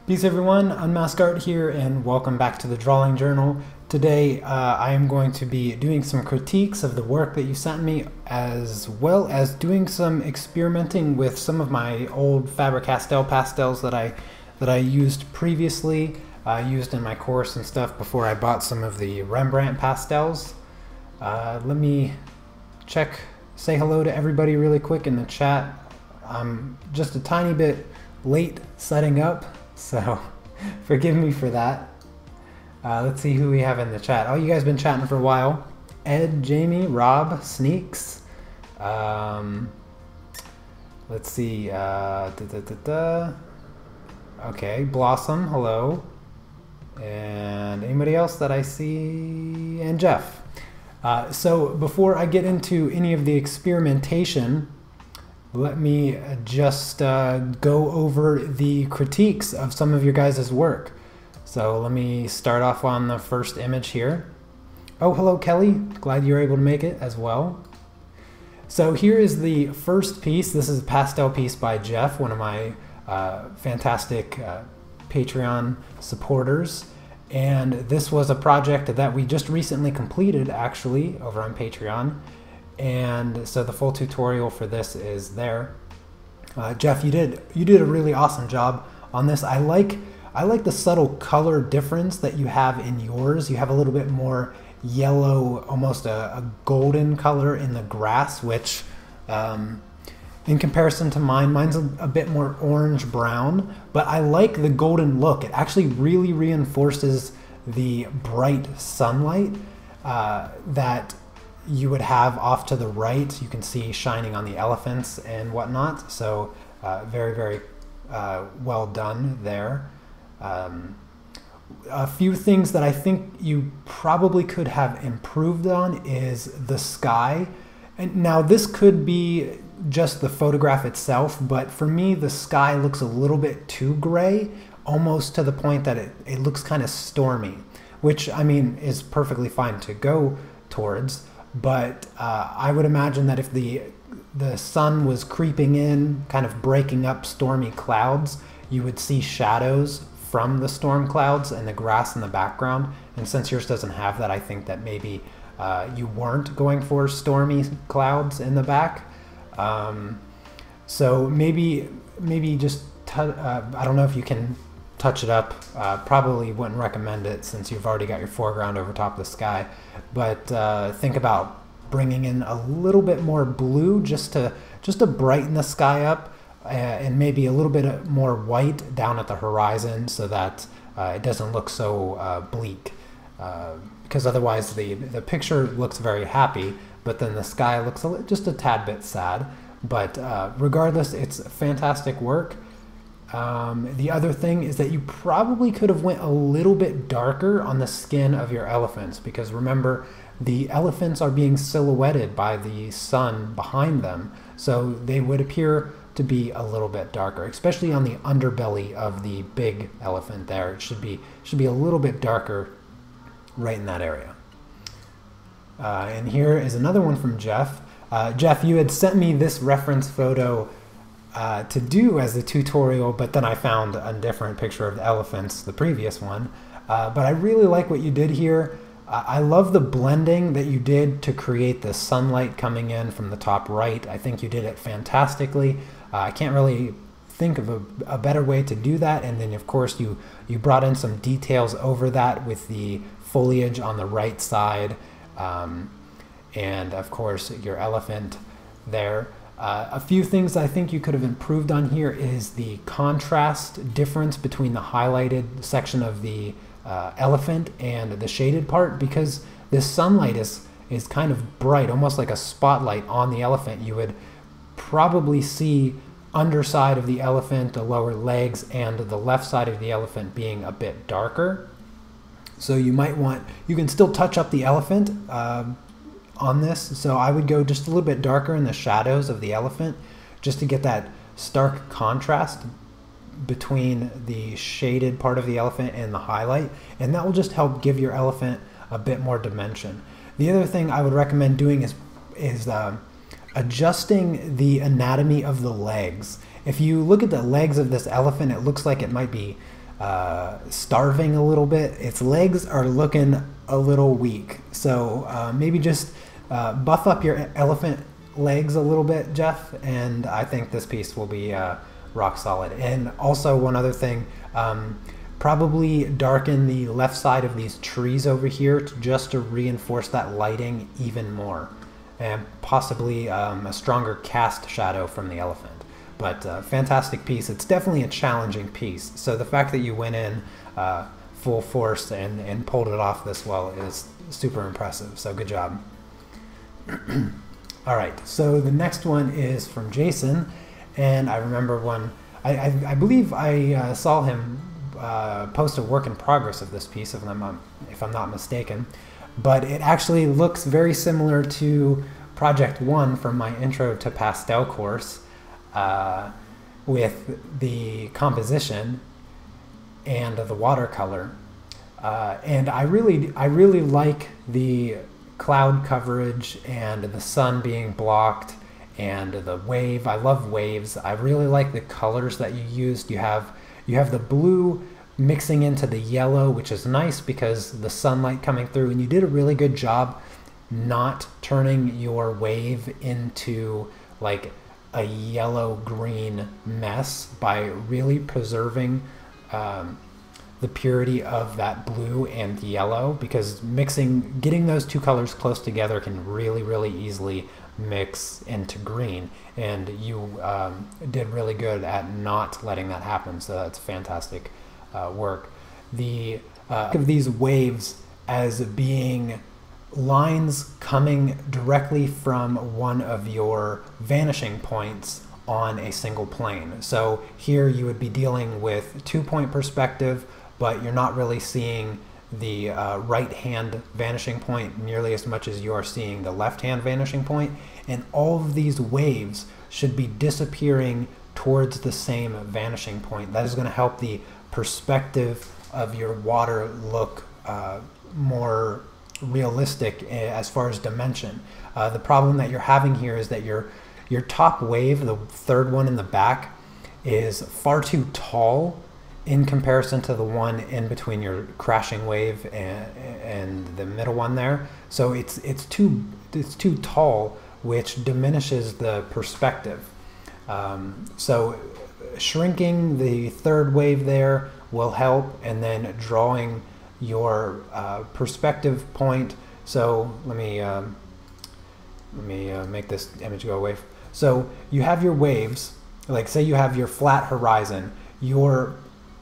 Peace everyone, Unmasked Art here and welcome back to the Drawing Journal. Today I am going to be doing some critiques of the work that you sent me, as well as doing some experimenting with some of my old Faber-Castell pastels that I used previously, used in my course and stuff before I bought some of the Rembrandt pastels. Let me say hello to everybody really quick in the chat. I'm just a tiny bit late setting up, so forgive me for that. Let's see who we have in the chat. Oh, you guys been chatting for a while. Ed, Jamie, Rob, Sneaks. Let's see. Okay, Blossom, hello. And anybody else that I see? And Jeff. So before I get into any of the experimentation, let me just go over the critiques of some of your guys' work. So let me start off on the first image here. Oh, hello Kelly, glad you're able to make it as well. So here is the first piece. This is a pastel piece by Jeff, one of my fantastic Patreon supporters. And this was a project that we just recently completed actually over on Patreon. And so the full tutorial for this is there. Jeff, you did a really awesome job on this. I like the subtle color difference that you have in yours. You have a little bit more yellow, almost a golden color in the grass, which in comparison to mine's a bit more orange brown, but I like the golden look. It actually really reinforces the bright sunlight that you would have off to the right. You can see shining on the elephants and whatnot. So very, very well done there. A few things that I think you probably could have improved on is the sky. And now this could be just the photograph itself, but for me the sky looks a little bit too gray, almost to the point that it looks kind of stormy, which I mean is perfectly fine to go towards. But I would imagine that if the sun was creeping in, kind of breaking up stormy clouds, you would see shadows from the storm clouds and the grass in the background. And since yours doesn't have that, I think that maybe you weren't going for stormy clouds in the back. So maybe just, I don't know if you can touch it up. Probably wouldn't recommend it since you've already got your foreground over top of the sky, but think about bringing in a little bit more blue just to brighten the sky up, and maybe a little bit more white down at the horizon so that it doesn't look so bleak, because otherwise the picture looks very happy, but then the sky looks just a tad bit sad. But regardless, it's fantastic work. The other thing is that you probably could have went a little bit darker on the skin of your elephants, because remember, the elephants are being silhouetted by the sun behind them, so they would appear to be a little bit darker, especially on the underbelly of the big elephant there. It should be a little bit darker right in that area. And here is another one from Jeff. Jeff, you had sent me this reference photo to do as the tutorial, but then I found a different picture of the elephants, the previous one. But I really like what you did here. I love the blending that you did to create the sunlight coming in from the top right. I think you did it fantastically. I can't really think of a better way to do that. And then of course you brought in some details over that with the foliage on the right side, and of course your elephant there. A few things I think you could have improved on here is the contrast difference between the highlighted section of the elephant and the shaded part, because this sunlight is kind of bright, almost like a spotlight on the elephant. You would probably see underside of the elephant, the lower legs, and the left side of the elephant being a bit darker. So you can still touch up the elephant on this, so I would go just a little bit darker in the shadows of the elephant just to get that stark contrast between the shaded part of the elephant and the highlight, and that will just help give your elephant a bit more dimension. The other thing I would recommend doing is adjusting the anatomy of the legs. If you look at the legs of this elephant, it looks like it might be starving a little bit. Its legs are looking a little weak. So maybe just buff up your elephant legs a little bit, Jeff, and I think this piece will be rock solid. And also one other thing, probably darken the left side of these trees over here just to reinforce that lighting even more, and possibly a stronger cast shadow from the elephant. But fantastic piece. It's definitely a challenging piece, so the fact that you went in full force and pulled it off this well is super impressive, so good job. All right, so the next one is from Jason, and I remember when I believe I saw him post a work in progress of this piece, if I'm not mistaken, but it actually looks very similar to Project 1 from my Intro to Pastel course, with the composition and the watercolor, and I really like the cloud coverage and the sun being blocked and the wave. I love waves. I really like the colors that you used. You have the blue mixing into the yellow, which is nice because the sunlight coming through, and you did a really good job not turning your wave into like a yellow-green mess by really preserving the purity of that blue and yellow, because getting those two colors close together can really easily mix into green, and you did really good at not letting that happen, so that's fantastic work. Of these waves as being lines coming directly from one of your vanishing points on a single plane. So here you would be dealing with 2-point perspective, but you're not really seeing the right-hand vanishing point nearly as much as you are seeing the left-hand vanishing point, and all of these waves should be disappearing towards the same vanishing point. That is going to help the perspective of your water look more realistic as far as dimension. The problem that you're having here is that your top wave, the third one in the back, is far too tall in comparison to the one in between your crashing wave and the middle one there. So it's too tall, which diminishes the perspective. So shrinking the third wave there will help, and then drawing your perspective point. So let me make this image go away. So you have your waves, like say you have your flat horizon, your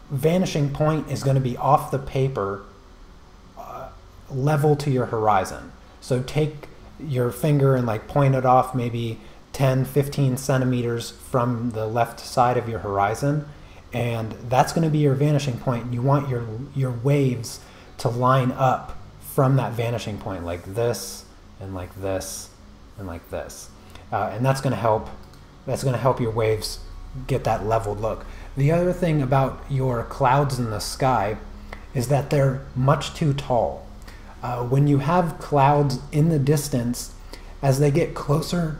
vanishing point is going to be off the paper level to your horizon. So take your finger and like point it off maybe 10-15 centimeters from the left side of your horizon, and that's going to be your vanishing point. You want your waves to line up from that vanishing point, like this and like this and like this, and that's going to help your waves get that leveled look. The other thing about your clouds in the sky is that they're much too tall. When you have clouds in the distance, as they get closer,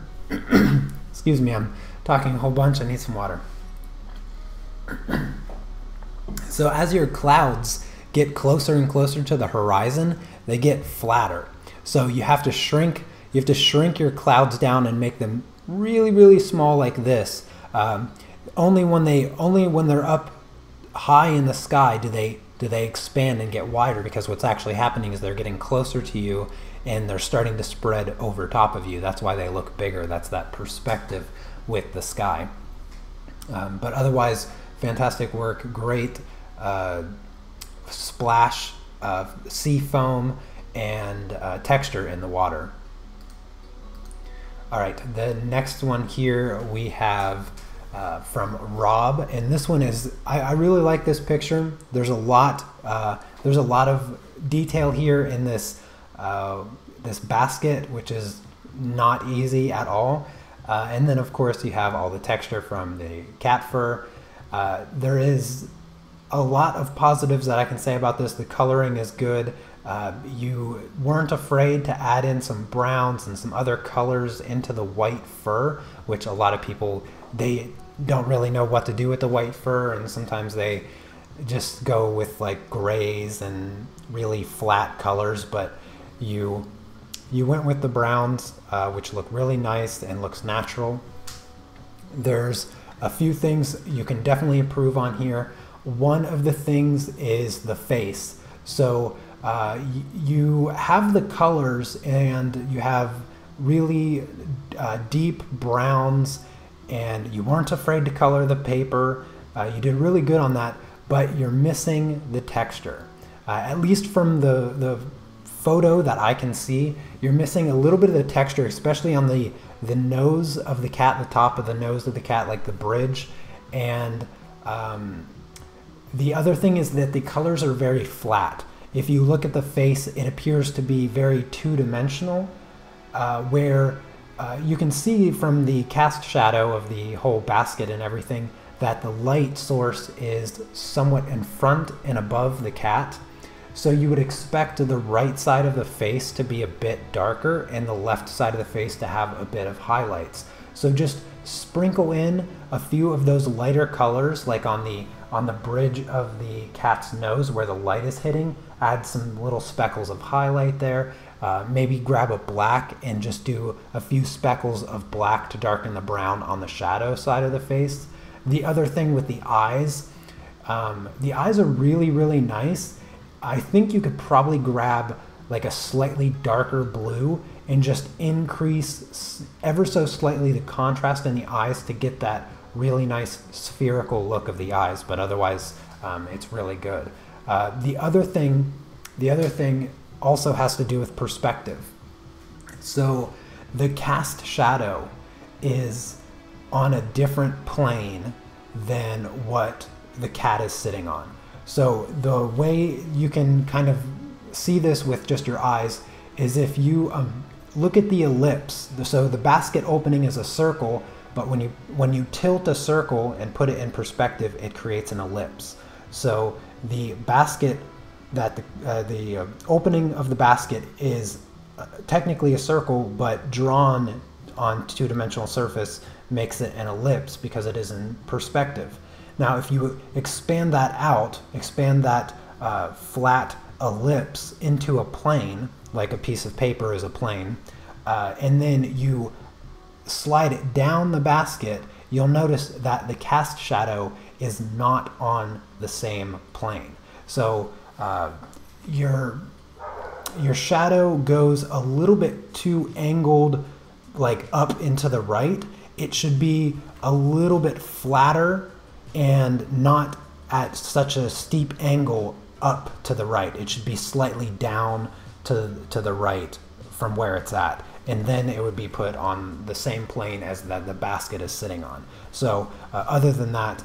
excuse me, I'm talking a whole bunch, I need some water. So as your clouds get closer and closer to the horizon, they get flatter. So you have to shrink your clouds down and make them really small like this. Only when they're up high in the sky do they expand and get wider, because what's actually happening is they're getting closer to you and they're starting to spread over top of you. That's why they look bigger. That's that perspective with the sky. But otherwise, fantastic work. Great splash of sea foam and texture in the water. All right, the next one here we have from Rob, and this one is, I really like this picture. There's a lot of detail here in this this basket, which is not easy at all. And then of course you have all the texture from the cat fur. There is a lot of positives that I can say about this. The coloring is good. You weren't afraid to add in some browns and some other colors into the white fur, which a lot of people, they don't really know what to do with the white fur, and sometimes they just go with like grays and really flat colors, but you went with the browns, which look really nice and looks natural. There's a few things you can definitely improve on here. One of the things is the face. So you have the colors and you have really deep browns, and you weren't afraid to color the paper. You did really good on that, but you're missing the texture. At least from the photo that I can see, you're missing a little bit of the texture, especially on the nose of the cat, the top of the nose of the cat, like the bridge. And the other thing is that the colors are very flat. If you look at the face, it appears to be very two-dimensional, where you can see from the cast shadow of the whole basket and everything that the light source is somewhat in front and above the cat. So you would expect the right side of the face to be a bit darker and the left side of the face to have a bit of highlights. So just sprinkle in a few of those lighter colors, like on the bridge of the cat's nose where the light is hitting. Add some little speckles of highlight there. Maybe grab a black and just do a few speckles of black to darken the brown on the shadow side of the face. The other thing with the eyes are really, really nice. I think you could probably grab like a slightly darker blue and just increase ever so slightly the contrast in the eyes to get that really nice spherical look of the eyes, but otherwise it's really good. The other thing also has to do with perspective. So the cast shadow is on a different plane than what the cat is sitting on. So the way you can kind of see this with just your eyes is if you look at the ellipse. So the basket opening is a circle, but when you tilt a circle and put it in perspective, it creates an ellipse. So the basket, the opening of the basket is technically a circle, but drawn on two-dimensional surface makes it an ellipse because it is in perspective. Now, if you expand that out, expand that flat ellipse into a plane, like a piece of paper is a plane, and then you slide it down the basket, you'll notice that the cast shadow is not on the same plane. So your shadow goes a little bit too angled, like up into the right. It should be a little bit flatter and not at such a steep angle up to the right. It should be slightly down to the right from where it's at, and then it would be put on the same plane as that the basket is sitting on. So other than that,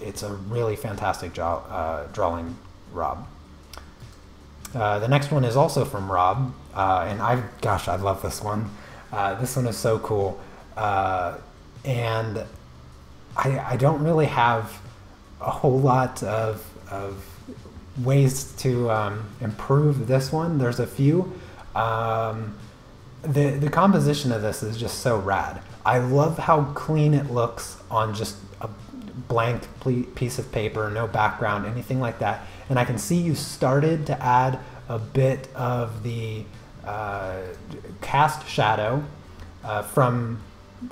it's a really fantastic job drawing, Rob. The next one is also from Rob, and I love this one. This one is so cool, and I don't really have a whole lot of ways to improve this one. There's a few. The composition of this is just so rad. I love how clean it looks on just a blank piece of paper, no background, anything like that. And I can see you started to add a bit of the cast shadow from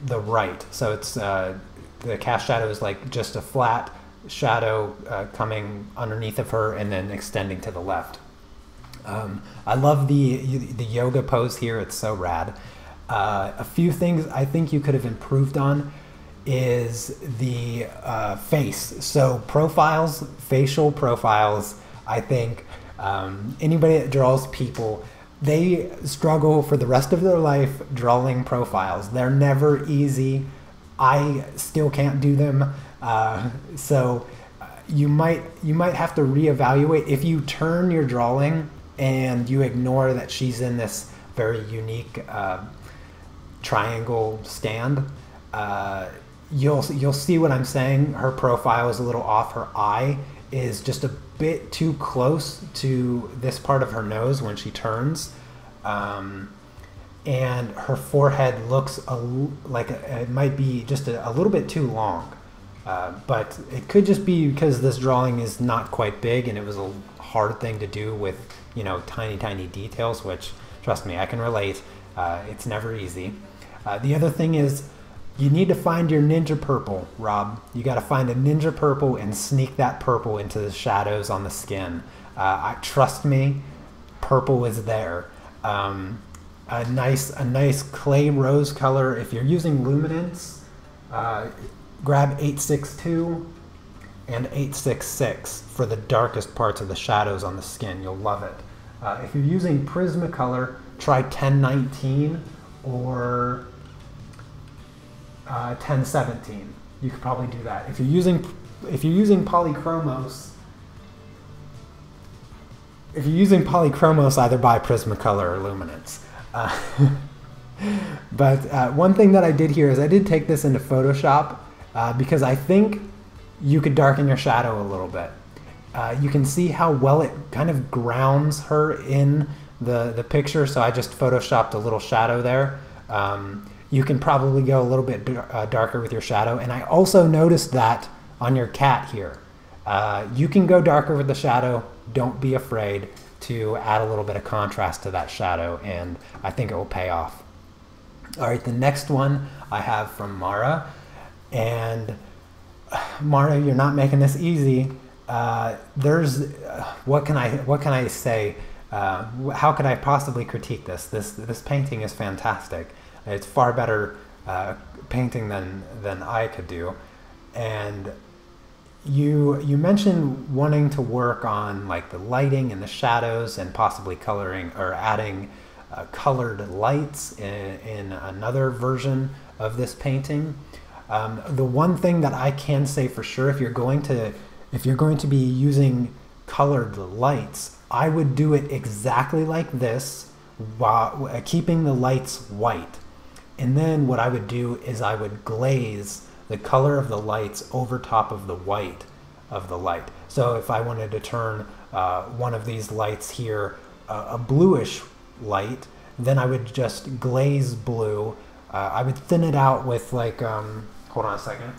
the right. So it's the cast shadow is like just a flat shadow coming underneath of her and then extending to the left. I love the yoga pose here. It's so rad. A few things I think you could have improved on is the face. So profiles, facial profiles, I think anybody that draws people, they struggle for the rest of their life drawing profiles. They're never easy. I still can't do them. So you might have to reevaluate. If you turn your drawing and you ignore that she's in this very unique triangle stand, you'll see what I'm saying. Her profile is a little off. Her eye is just a bit too close to this part of her nose when she turns, and her forehead looks like it might be just a little bit too long. But it could just be because this drawing is not quite big and it was a hard thing to do with, you know, tiny details, which, trust me, I can relate. It's never easy. The other thing is you need to find your ninja purple, Rob. You got to find a ninja purple and sneak that purple into the shadows on the skin. Trust me, purple is there. A nice clay rose color. If you're using luminance, grab 862 and 866 for the darkest parts of the shadows on the skin. You'll love it. If you're using Prismacolor, try 1019 or 1017. You could probably do that. If you're using polychromos, either buy Prismacolor or Luminance. But one thing that I did here is I did take this into Photoshop because I think you could darken your shadow a little bit. You can see how well it kind of grounds her in the picture, so I just Photoshopped a little shadow there. You can probably go a little bit darker with your shadow, and I also noticed that on your cat here. You can go darker with the shadow. Don't be afraid to add a little bit of contrast to that shadow, and I think it will pay off. All right, the next one I have from Mara, and Mara, you're not making this easy. What can I say? How could I possibly critique this? This painting is fantastic. It's far better painting than I could do, and you mentioned wanting to work on like the lighting and the shadows and possibly coloring or adding colored lights in another version of this painting. The one thing that I can say for sure, if you're going to be using colored lights, I would do it exactly like this, while keeping the lights white. And then what I would do is I would glaze the color of the lights over top of the white of the light. So if I wanted to turn one of these lights here a bluish light, then I would just glaze blue. I would thin it out with like, hold on a second.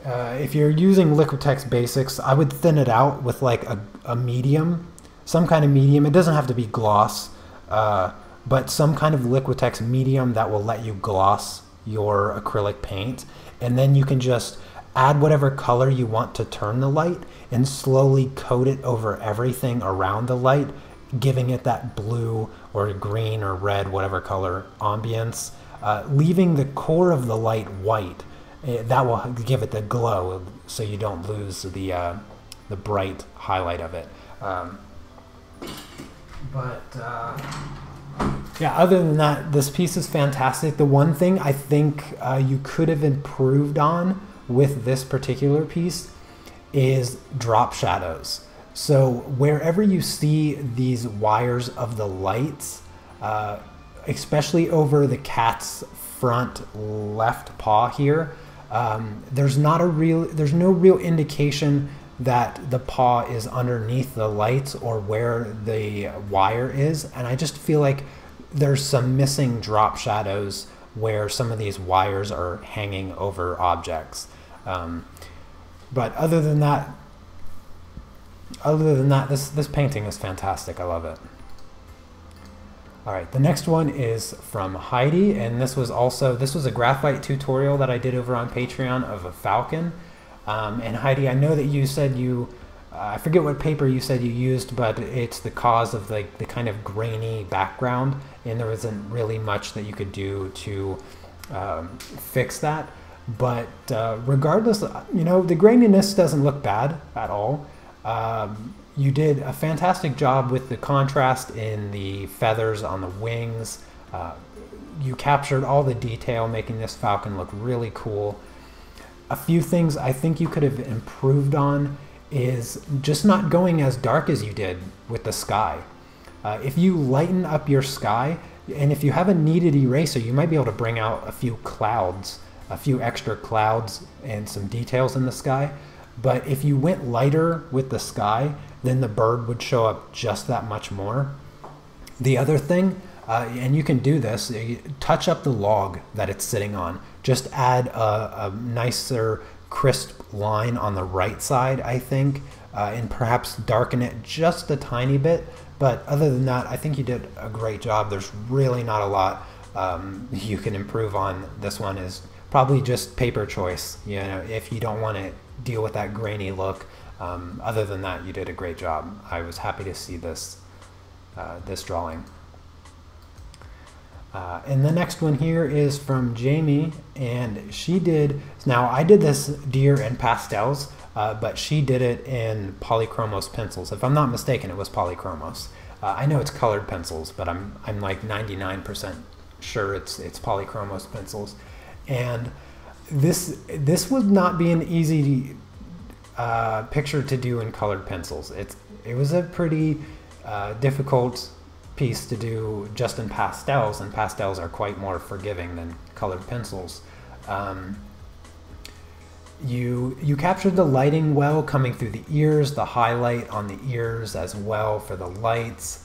If you're using Liquitex Basics, I would thin it out with like a medium, some kind of medium. It doesn't have to be gloss, but some kind of Liquitex medium that will let you gloss your acrylic paint. And then you can just add whatever color you want to turn the light and slowly coat it over everything around the light, giving it that blue or green or red, whatever color ambience, leaving the core of the light white. That will give it the glow, so you don't lose the bright highlight of it. Yeah, other than that, this piece is fantastic. The one thing I think you could have improved on with this particular piece is drop shadows. So wherever you see these wires of the lights, especially over the cat's front left paw here, there's no real indication that the paw is underneath the lights or where the wire is, and I just feel like there's some missing drop shadows where some of these wires are hanging over objects. But other than that, this painting is fantastic. I love it. All right, the next one is from Heidi, and this was a graphite tutorial that I did over on Patreon of a Falcon. And Heidi, I know that you said I forget what paper you said you used, but it's the cause of the kind of grainy background, and there wasn't really much that you could do to fix that. But regardless, you know, the graininess doesn't look bad at all. You did a fantastic job with the contrast in the feathers on the wings. You captured all the detail, making this Falcon look really cool. A few things I think you could have improved on is just not going as dark as you did with the sky. If you lighten up your sky, and if you have a kneaded eraser, you might be able to bring out a few clouds, a few extra clouds and some details in the sky. But if you went lighter with the sky, then the bird would show up just that much more. The other thing, and you can do this. You touch up the log that it's sitting on. Just add a nicer, crisp line on the right side, I think, and perhaps darken it just a tiny bit. But other than that, I think you did a great job. There's really not a lot you can improve on. This one is probably just paper choice, you know, if you don't want to deal with that grainy look. Other than that, you did a great job. I was happy to see this this drawing. And the next one here is from Jamie, and she did, now I did this deer in pastels, but she did it in polychromos pencils. If I'm not mistaken, it was polychromos. I know it's colored pencils, but I'm like 99% sure it's polychromos pencils. And this would not be an easy picture to do in colored pencils. It was a pretty difficult piece to do just in pastels, and pastels are quite more forgiving than colored pencils. You captured the lighting well coming through the ears, the highlight on the ears as well for the lights,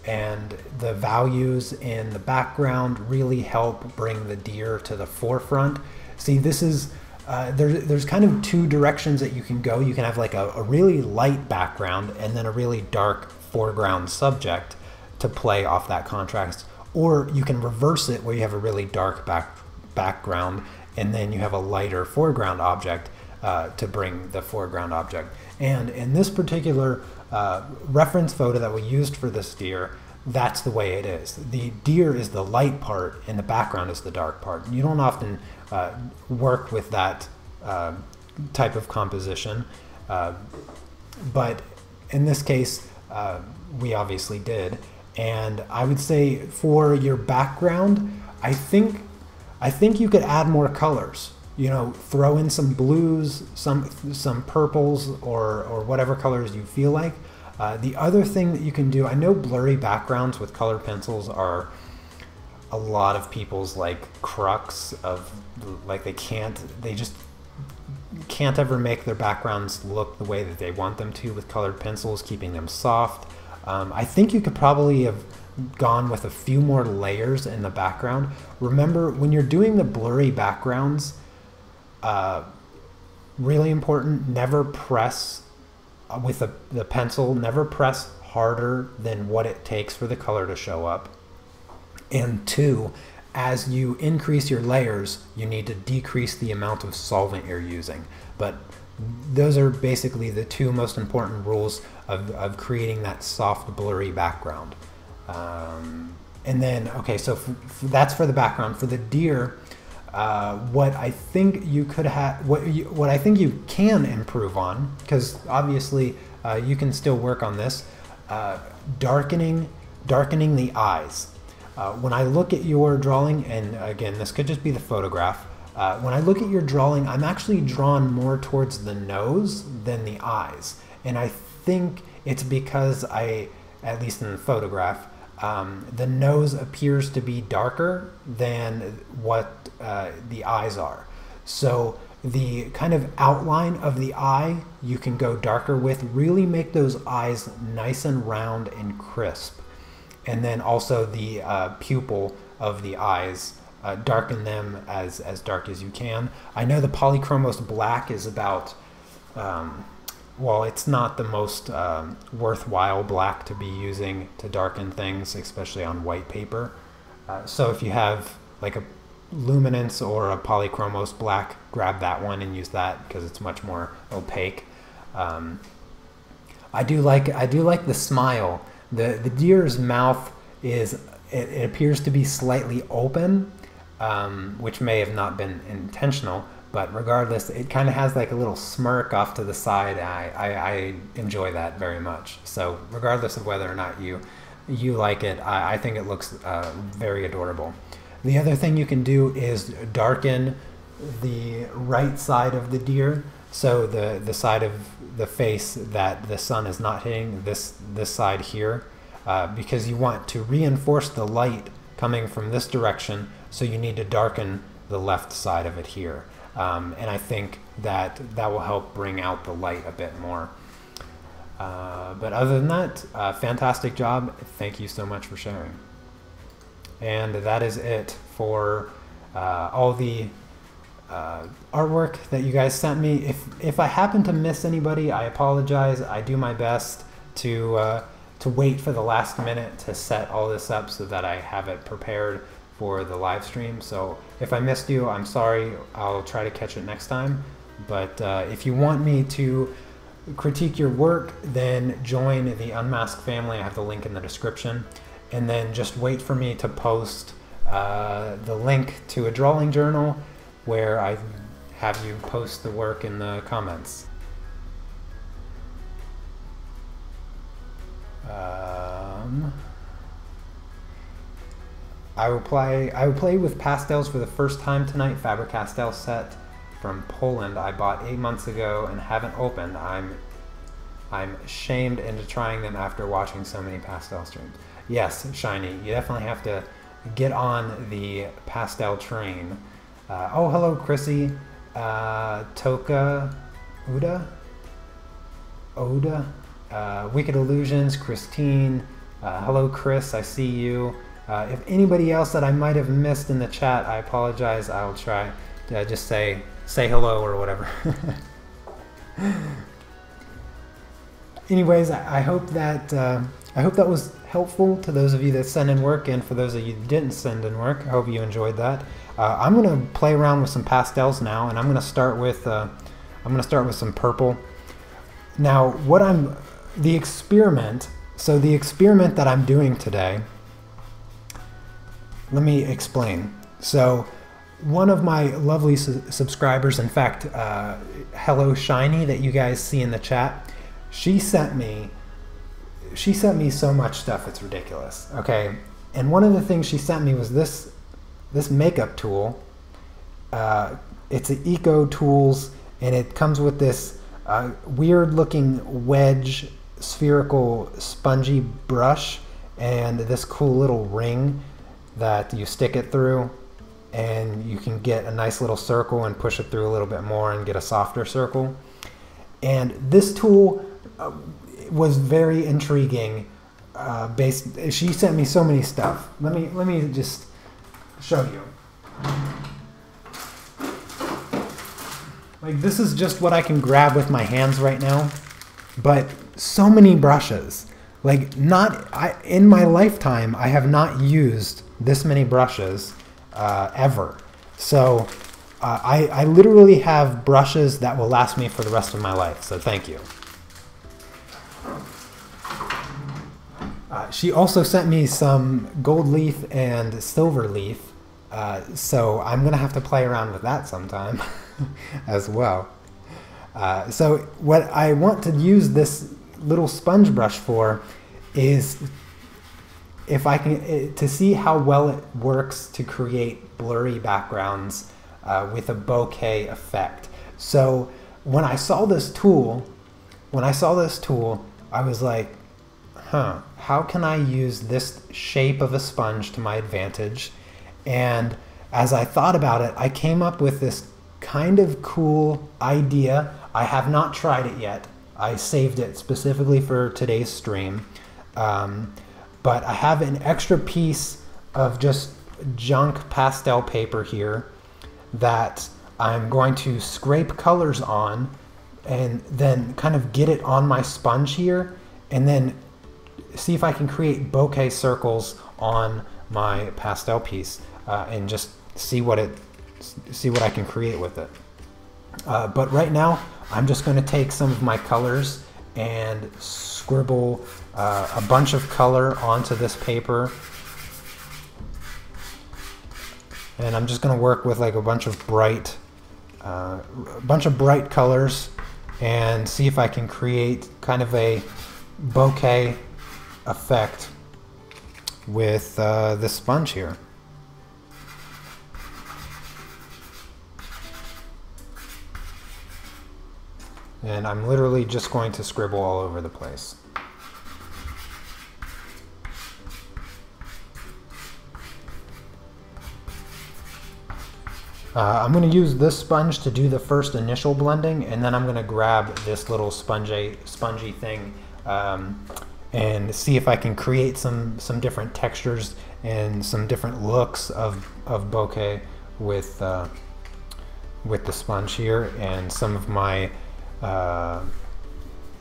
and the values in the background really help bring the deer to the forefront. See, this is there's kind of two directions that you can go. You can have like a really light background and then a really dark foreground subject to play off that contrast, or you can reverse it where you have a really dark background and then you have a lighter foreground object to bring the foreground object. And in this particular reference photo that we used for this deer, that's the way it is. The deer is the light part and the background is the dark part. You don't often work with that type of composition, but in this case we obviously did. And I would say for your background, I think you could add more colors. You know, throw in some blues, some purples, or whatever colors you feel like. The other thing that you can do, I know blurry backgrounds with colored pencils are a lot of people's like crux of, like they just can't ever make their backgrounds look the way that they want them to with colored pencils, keeping them soft. I think you could probably have gone with a few more layers in the background. Remember, when you're doing the blurry backgrounds, really important, never press with the pencil, never press harder than what it takes for the color to show up. And two, as you increase your layers, you need to decrease the amount of solvent you're using. But those are basically the two most important rules of creating that soft, blurry background. And then, okay, so that's for the background. For the deer, what I think you could have, what I think you can improve on, because obviously you can still work on this, darkening the eyes. When I look at your drawing, and again, this could just be the photograph, when I look at your drawing, I'm actually drawn more towards the nose than the eyes. And I think it's because at least in the photograph, the nose appears to be darker than what the eyes are. So the kind of outline of the eye you can go darker with, really make those eyes nice and round and crisp. And then also the pupil of the eyes, darken them as dark as you can. I know the polychromos black is about, well, it's not the most worthwhile black to be using to darken things, especially on white paper. So if you have like a luminance or a polychromos black, grab that one and use that because it's much more opaque. I do like the smile. The deer's mouth it appears to be slightly open, which may have not been intentional, but regardless, it kind of has like a little smirk off to the side. I enjoy that very much. So regardless of whether or not you like it, I think it looks very adorable. The other thing you can do is darken the right side of the deer, so the side of the face that the sun is not hitting, this side here, because you want to reinforce the light coming from this direction, so you need to darken the left side of it here. And I think that will help bring out the light a bit more. But other than that, fantastic job. Thank you so much for sharing. And that is it for all the artwork that you guys sent me. If I happen to miss anybody, I apologize. I do my best to wait for the last minute to set all this up so that I have it prepared for the live stream. So if I missed you, I'm sorry. I'll try to catch it next time. But if you want me to critique your work, then join the Unmasked family. I have the link in the description. And then just wait for me to post the link to a drawing journal where I have you post the work in the comments. I will play with pastels for the first time tonight. Faber-Castell set from Poland I bought 8 months ago and haven't opened. I'm shamed into trying them after watching so many pastel streams. Yes, Shiny, you definitely have to get on the pastel train. Oh, hello, Chrissy. Toka, Oda, Wicked Illusions, Christine. Hello, Chris, I see you. If anybody else that I might have missed in the chat, I apologize. I'll try to just say hello or whatever. Anyways, I hope that was helpful to those of you that sent in work, and for those of you who didn't send in work, I hope you enjoyed that. I'm going to play around with some pastels now, and I'm going to start with some purple. Now, the experiment that I'm doing today, let me explain. So, one of my lovely subscribers, in fact, hello Shiny that you guys see in the chat, she sent me so much stuff, it's ridiculous. Okay, and one of the things she sent me was this makeup tool. It's an Eco Tools, and it comes with this weird looking wedge spherical spongy brush and this cool little ring that you stick it through, and you can get a nice little circle and push it through a little bit more and get a softer circle. And this tool was very intriguing. She sent me so many stuff. Let me just show you. Like, this is just what I can grab with my hands right now, but so many brushes. Like, in my lifetime, I have not used this many brushes ever. So I literally have brushes that will last me for the rest of my life. So thank you. She also sent me some gold leaf and silver leaf. So I'm going to have to play around with that sometime as well. So what I want to use this little sponge brush for is to see how well it works to create blurry backgrounds with a bokeh effect. So when I saw this tool, I was like, how can I use this shape of a sponge to my advantage? And as I thought about it, I came up with this kind of cool idea. I have not tried it yet. I saved it specifically for today's stream. But I have an extra piece of just junk pastel paper here that I'm going to scrape colors on and then kind of get it on my sponge here, and then see if I can create bokeh circles on my pastel piece and just see what I can create with it. But right now, I'm just going to take some of my colors and scribble a bunch of color onto this paper. And I'm just going to work with like a bunch of bright colors and see if I can create kind of a bokeh effect with this sponge here. And I'm literally just going to scribble all over the place. I'm going to use this sponge to do the first initial blending, and then I'm going to grab this little spongy thing and see if I can create some different textures and some different looks of bokeh with the sponge here, and some of my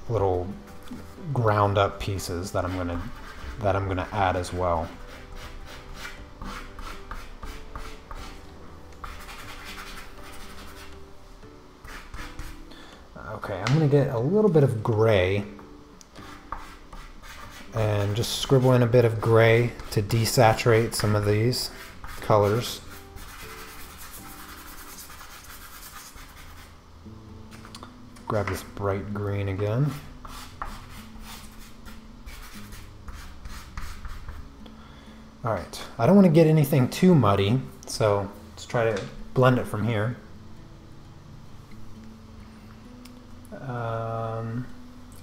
little ground up pieces that I'm gonna add as well. Okay, I'm gonna get a little bit of gray and just scribble in a bit of gray to desaturate some of these colors. Grab this bright green again. All right, I don't want to get anything too muddy, so let's try to blend it from here.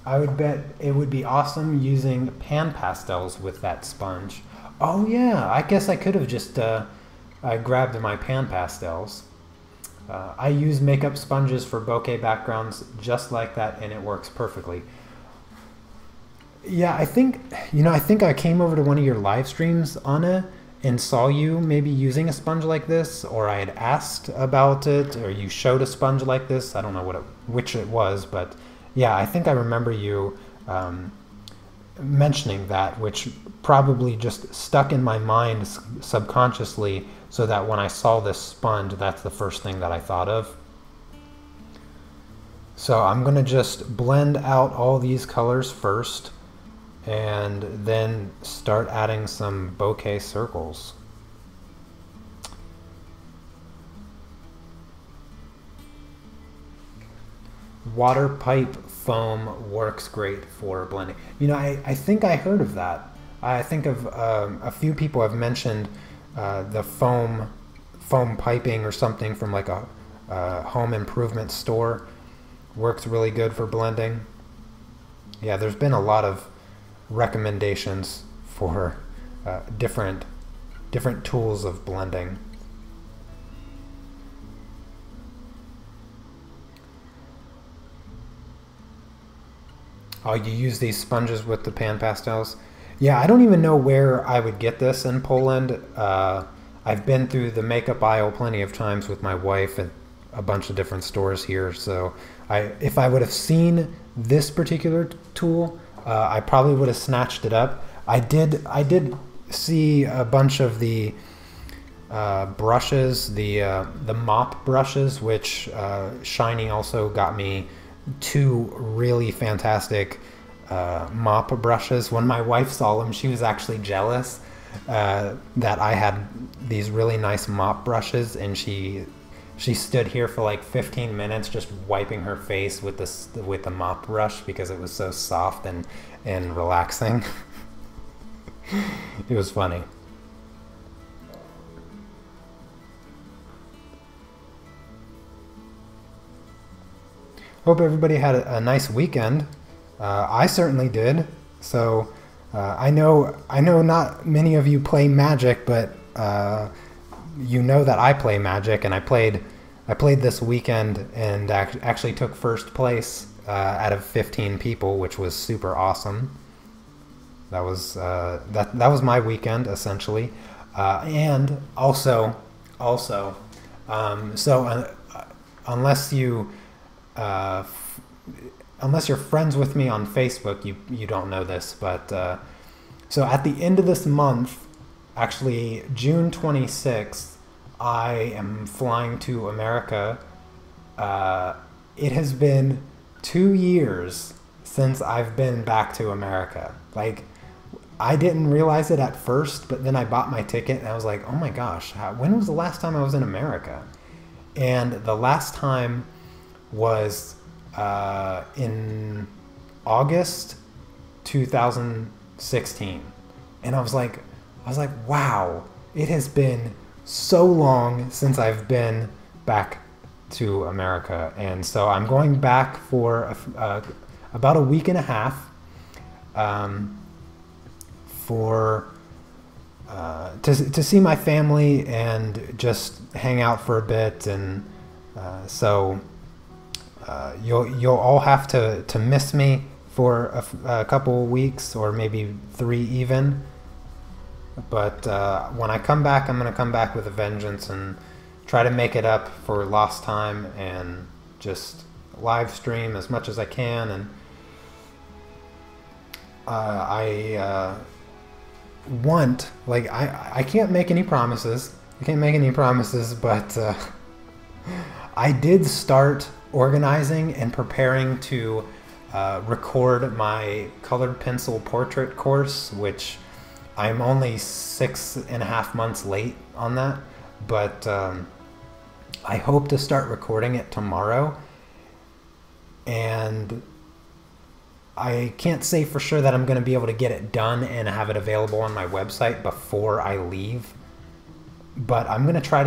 I would bet it would be awesome using pan pastels with that sponge. Oh yeah, I guess I could have just I grabbed my pan pastels. I use makeup sponges for bokeh backgrounds just like that, and it works perfectly. Yeah, I think I came over to one of your live streams, Anna, and saw you maybe using a sponge like this, or I had asked about it, or you showed a sponge like this. I don't know which it was, but yeah, I think I remember you mentioning that, which probably just stuck in my mind subconsciously, so that when I saw this sponge, that's the first thing that I thought of. So I'm going to just blend out all these colors first, and then start adding some bokeh circles. Water pipe foam works great for blending. I think I heard of that. I think of a few people have mentioned the foam piping or something from like a home improvement store. Works really good for blending. Yeah, there's been a lot of recommendations for different tools of blending. Oh, you use these sponges with the pan pastels? Yeah, I don't even know where I would get this in Poland. I've been through the makeup aisle plenty of times with my wife at a bunch of different stores here. So if I would have seen this particular tool, I probably would have snatched it up. I did see a bunch of the brushes, the mop brushes, which Shiny also got me 2 really fantastic mop brushes. When my wife saw them, she was actually jealous that I had these really nice mop brushes, and she stood here for like 15 minutes just wiping her face with the mop brush because it was so soft and relaxing. It was funny. Hope everybody had a nice weekend. I certainly did. So I know not many of you play Magic, but you know that I play Magic, and I played this weekend and actually took first place out of 15 people, which was super awesome. That was that was my weekend essentially, and also unless you're friends with me on Facebook, you don't know this, but so at the end of this month, actually June 26th, I am flying to America. It has been 2 years since I've been back to America. Like, I didn't realize it at first, but then I bought my ticket and I was like, oh my gosh, when was the last time I was in America? And the last time was in August 2016. And I was like, wow, it has been so long since I've been back to America. And so I'm going back for about a week and a half to see my family and just hang out for a bit. And so you'll all have to miss me for a couple weeks, or maybe 3 even. But when I come back, I'm going to come back with a vengeance and try to make it up for lost time and just live stream as much as I can. And I want, like, I can't make any promises. I can't make any promises, but I did start organizing and preparing to record my colored pencil portrait course, which I'm only 6.5 months late on that, but I hope to start recording it tomorrow. And I can't say for sure that I'm going to be able to get it done and have it available on my website before I leave, but I'm going to try.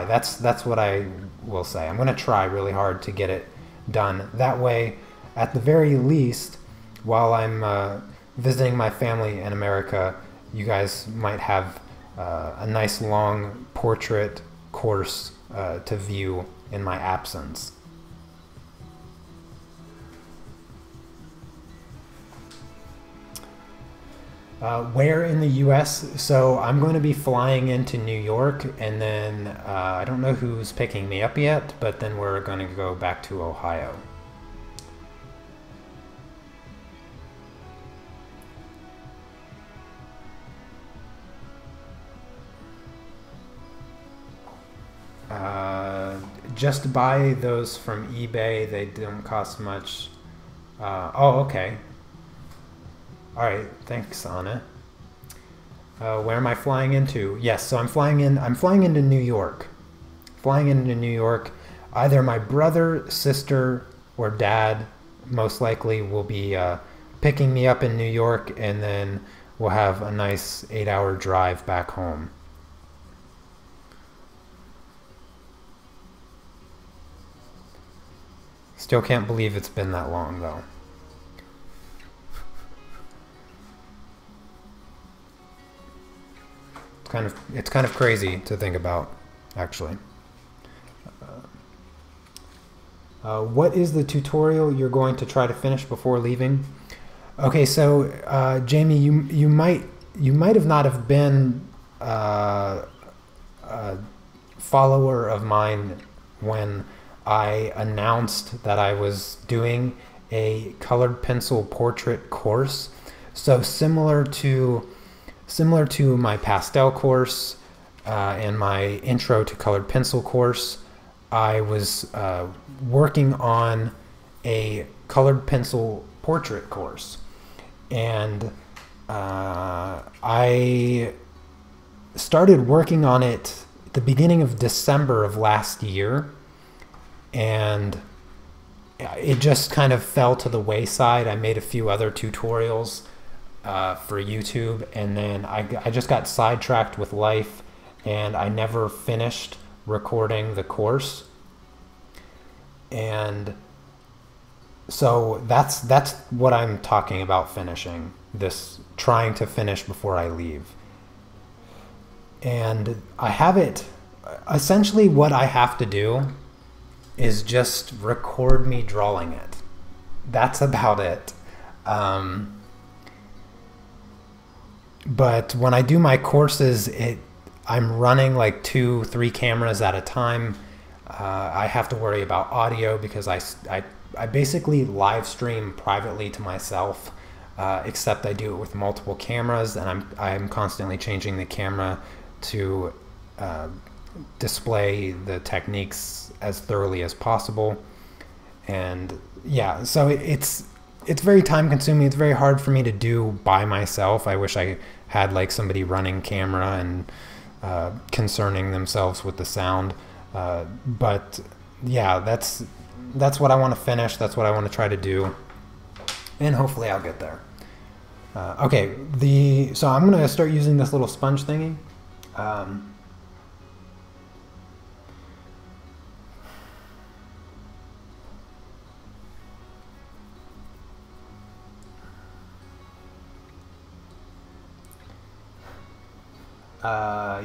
That's what I will say. I'm going to try really hard to get it done. That way, at the very least, while I'm visiting my family in America, you guys might have a nice long portrait course to view in my absence. Where in the US? So I'm going to be flying into New York, and then I don't know who's picking me up yet, but then we're going to go back to Ohio. Just buy those from eBay. They don't cost much. Oh, okay. All right, thanks, Anna. Where am I flying into? Yes, so I'm flying into New York. Flying into New York. Either my brother, sister, or dad, most likely, will be picking me up in New York, and then we'll have a nice 8-hour drive back home. Still can't believe it's been that long, though. It's kind of crazy to think about, actually. What is the tutorial you're going to try to finish before leaving? Okay, so Jamie, you might have not have been a follower of mine when I announced that I was doing a colored pencil portrait course. So similar to my pastel course and my intro to colored pencil course, I was working on a colored pencil portrait course. And I started working on it at the beginning of December of last year, and it just kind of fell to the wayside. I made a few other tutorials for YouTube, and then I just got sidetracked with life, and I never finished recording the course. And so that's what I'm talking about finishing, this trying to finish before I leave. And I have it, essentially what I have to do is just record me drawing it. That's about it. But when I do my courses, I'm running like 2-3 cameras at a time. I have to worry about audio because I basically live stream privately to myself, except I do it with multiple cameras, and I'm constantly changing the camera to display the techniques as thoroughly as possible. And yeah, so it's very time consuming. It's very hard for me to do by myself. I wish I had like somebody running camera and concerning themselves with the sound. But yeah, that's what I want to finish. That's what I want to try to do, and hopefully I'll get there. Okay, so I'm gonna start using this little sponge thingy.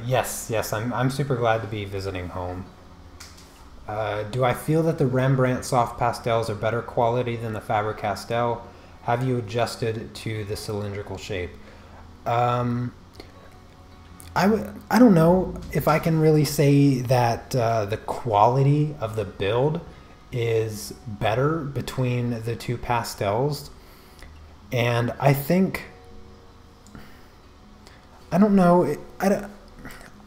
Yes, I'm super glad to be visiting home. Do I feel that the Rembrandt soft pastels are better quality than the Faber-Castell? Have you adjusted to the cylindrical shape? I don't know if I can really say that the quality of the build is better between the two pastels. And I think, I don't know, I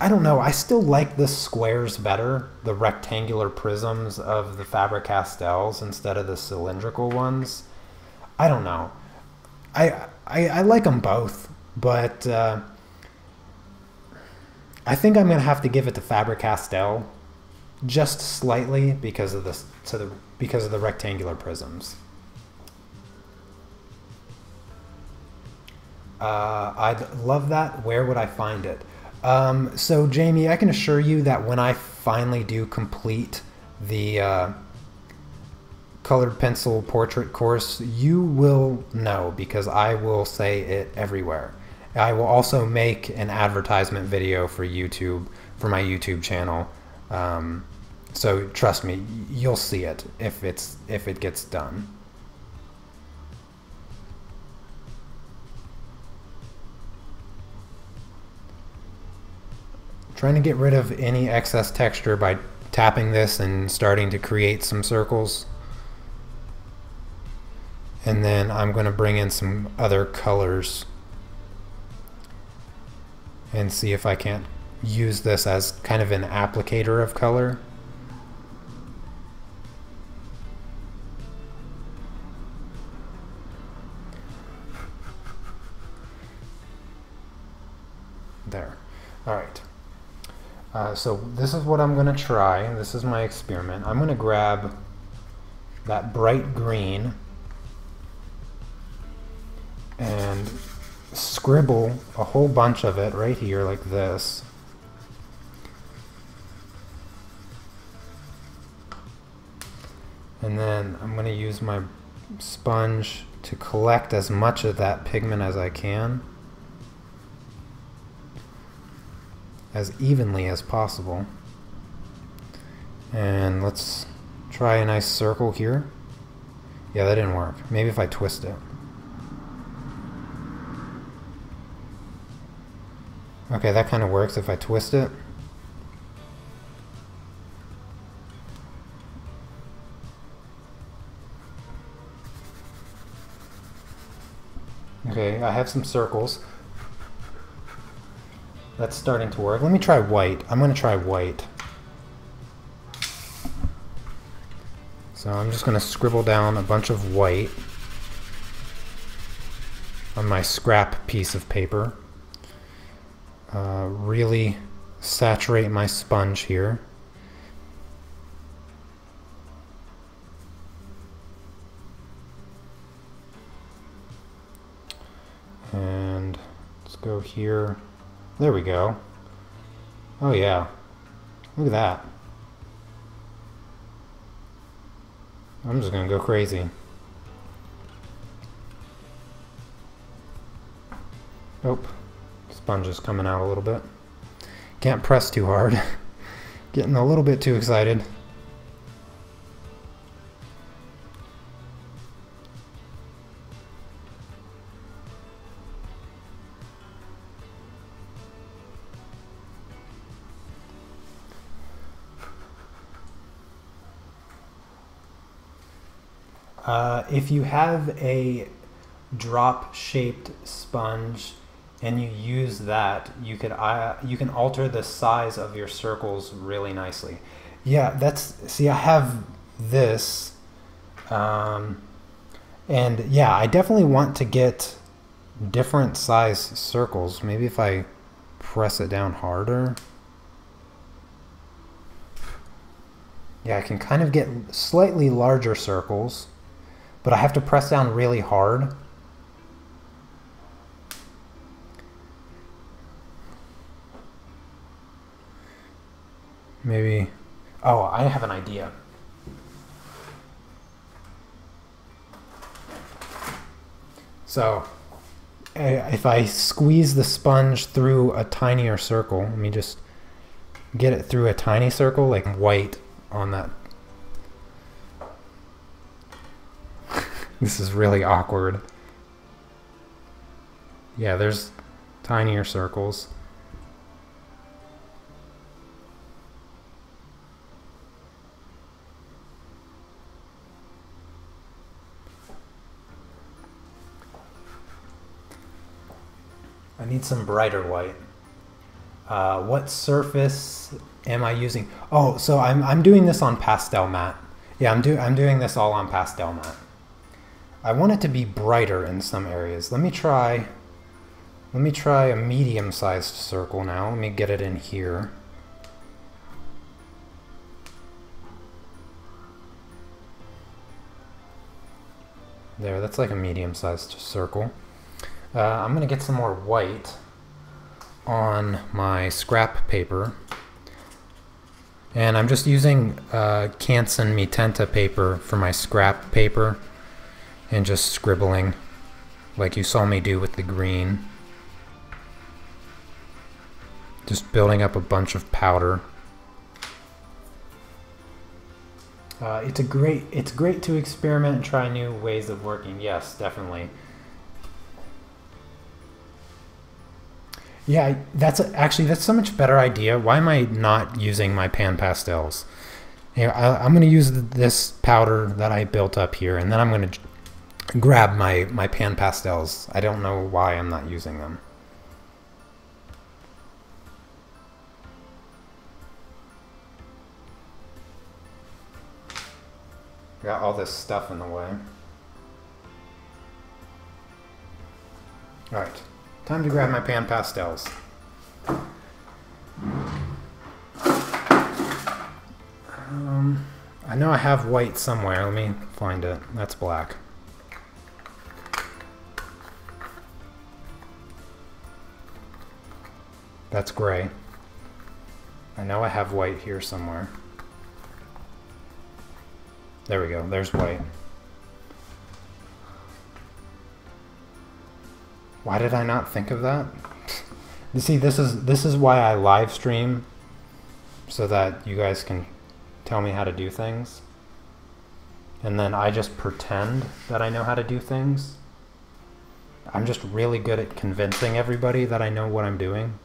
don't know. I still like the squares better, the rectangular prisms of the Faber-Castells instead of the cylindrical ones. I don't know. I like them both, but I think I'm gonna have to give it to Faber-Castell, just slightly because of the rectangular prisms. I'd love that. Where would I find it? So Jamie, I can assure you that when I finally do complete the colored pencil portrait course, you will know because I will say it everywhere. I will also make an advertisement video for YouTube, for my YouTube channel. So trust me, you'll see it if it gets done. Trying to get rid of any excess texture by tapping this and starting to create some circles. And then I'm going to bring in some other colors and see if I can't use this as kind of an applicator of color. There. All right. So this is what I'm going to try. This is my experiment. I'm going to grab that bright green and scribble a whole bunch of it right here like this. And then I'm going to use my sponge to collect as much of that pigment as I can, as evenly as possible. And let's try a nice circle here. Yeah, that didn't work. Maybe if I twist it. Okay, that kind of works if I twist it. Okay, I have some circles. That's starting to work. Let me try white. I'm going to try white. So I'm just going to scribble down a bunch of white on my scrap piece of paper. Really saturate my sponge here. And let's go here. There we go. Oh yeah. Look at that. I'm just gonna go crazy. Oh, sponge is coming out a little bit. Can't press too hard. Getting a little bit too excited. If you have a drop-shaped sponge and you use that, you can alter the size of your circles really nicely. Yeah, see, I have this, and yeah, I definitely want to get different size circles. Maybe if I press it down harder. Yeah, I can kind of get slightly larger circles, but I have to press down really hard. Maybe, oh, I have an idea. So, if I squeeze the sponge through a tinier circle, let me just get it through a tiny circle, like white on that. This is really awkward. Yeah, there's tinier circles. I need some brighter white. What surface am I using? Oh, so I'm doing this on pastel matte. Yeah, I'm doing this all on pastel matte. I want it to be brighter in some areas. Let me try a medium-sized circle now. Let me get it in here. There, that's like a medium-sized circle. I'm gonna get some more white on my scrap paper. And I'm just using Canson Mitenta paper for my scrap paper and just scribbling like you saw me do with the green. Just building up a bunch of powder. It's great to experiment and try new ways of working. Yes, definitely. Yeah, that's so much better idea. Why am I not using my pan pastels? You know, I'm going to use this powder that I built up here, and then I'm going to grab my pan pastels. I don't know why I'm not using them. Got all this stuff in the way. All right. Time to grab my pan pastels. I know I have white somewhere. Let me find it. That's black. That's gray. I know I have white here somewhere. There we go. There's white. Why did I not think of that? You see, this is why I live stream, so that you guys can tell me how to do things. And then I just pretend that I know how to do things. I'm just really good at convincing everybody that I know what I'm doing.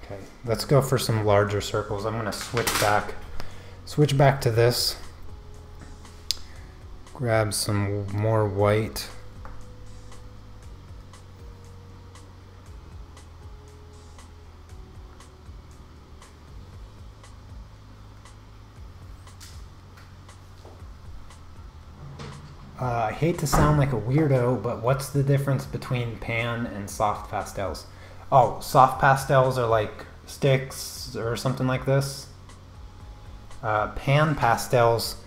Okay, let's go for some larger circles. I'm going to switch back to this. Grab some more white. I hate to sound like a weirdo, but what's the difference between pan and soft pastels? Oh, soft pastels are like sticks or something like this. Pan pastels.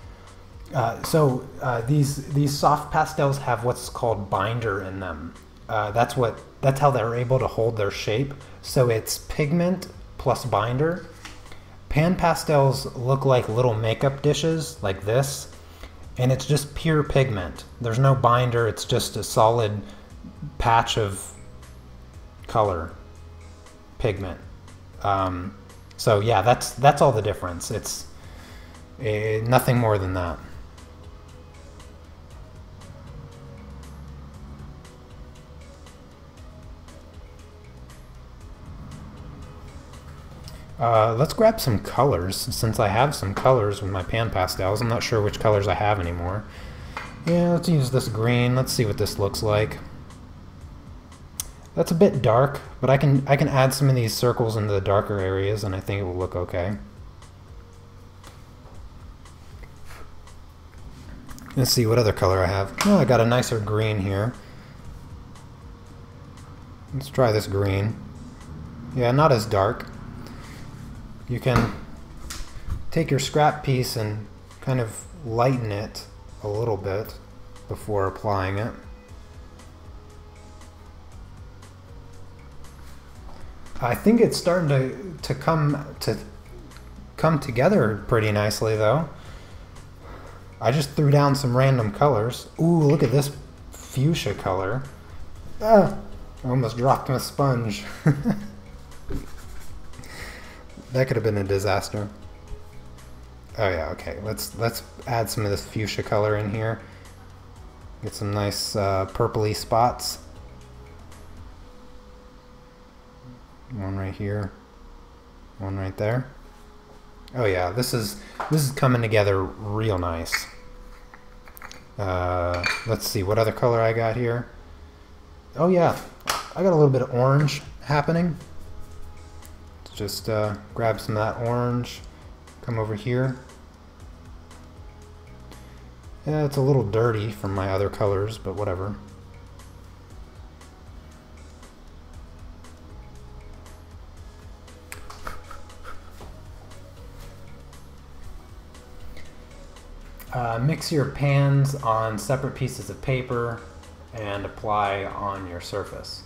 These soft pastels have what's called binder in them. That's how they're able to hold their shape. So it's pigment plus binder. Pan pastels look like little makeup dishes like this, and it's just pure pigment. There's no binder. It's just a solid patch of color pigment. So yeah, that's all the difference. It's nothing more than that. Let's grab some colors, since I have some colors with my pan pastels. I'm not sure which colors I have anymore. Yeah, let's use this green. Let's see what this looks like. That's a bit dark, but I can add some of these circles into the darker areas, and I think it will look okay. Let's see what other color I have. Oh, I got a nicer green here. Let's try this green. Yeah, not as dark. You can take your scrap piece and kind of lighten it a little bit before applying it. I think it's starting to come together pretty nicely, though. I just threw down some random colors. Ooh, look at this fuchsia color. Ah, I almost dropped my sponge. That could have been a disaster. Oh yeah, okay. Let's add some of this fuchsia color in here. Get some nice purpley spots. One right here. One right there. Oh yeah, this is coming together real nice. Let's see what other color I got here. Oh yeah, I got a little bit of orange happening. Let's just grab some of that orange. Come over here. Yeah, it's a little dirty from my other colors, but whatever. Mix your pans on separate pieces of paper and apply on your surface.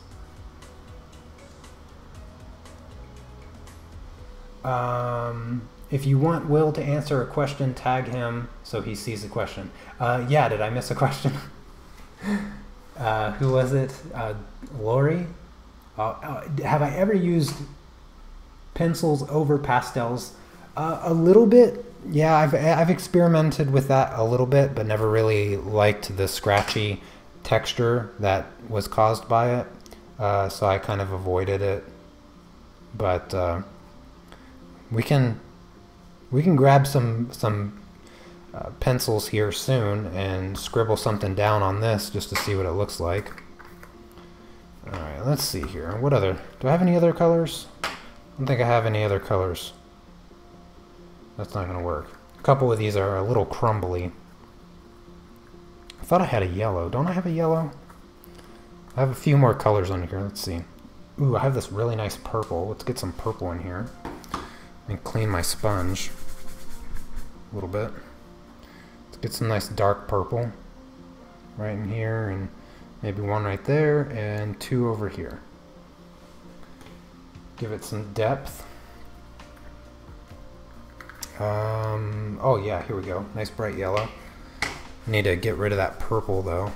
If you want Will to answer a question, tag him so he sees the question. Yeah, did I miss a question? Who was it? Lori? Have I ever used pencils over pastels? A little bit. Yeah, I've experimented with that a little bit, but never really liked the scratchy texture that was caused by it. So I kind of avoided it. But we can grab some pencils here soon and scribble something down on this just to see what it looks like. All right, let's see here. What other? Do I have any other colors? I don't think I have any other colors. That's not going to work. A couple of these are a little crumbly. I thought I had a yellow. Don't I have a yellow? I have a few more colors on here. Let's see. Ooh, I have this really nice purple. Let's get some purple in here. And clean my sponge a little bit. Let's get some nice dark purple right in here, and maybe one right there, and two over here. Give it some depth. Oh yeah, here we go. Nice bright yellow. Need to get rid of that purple though.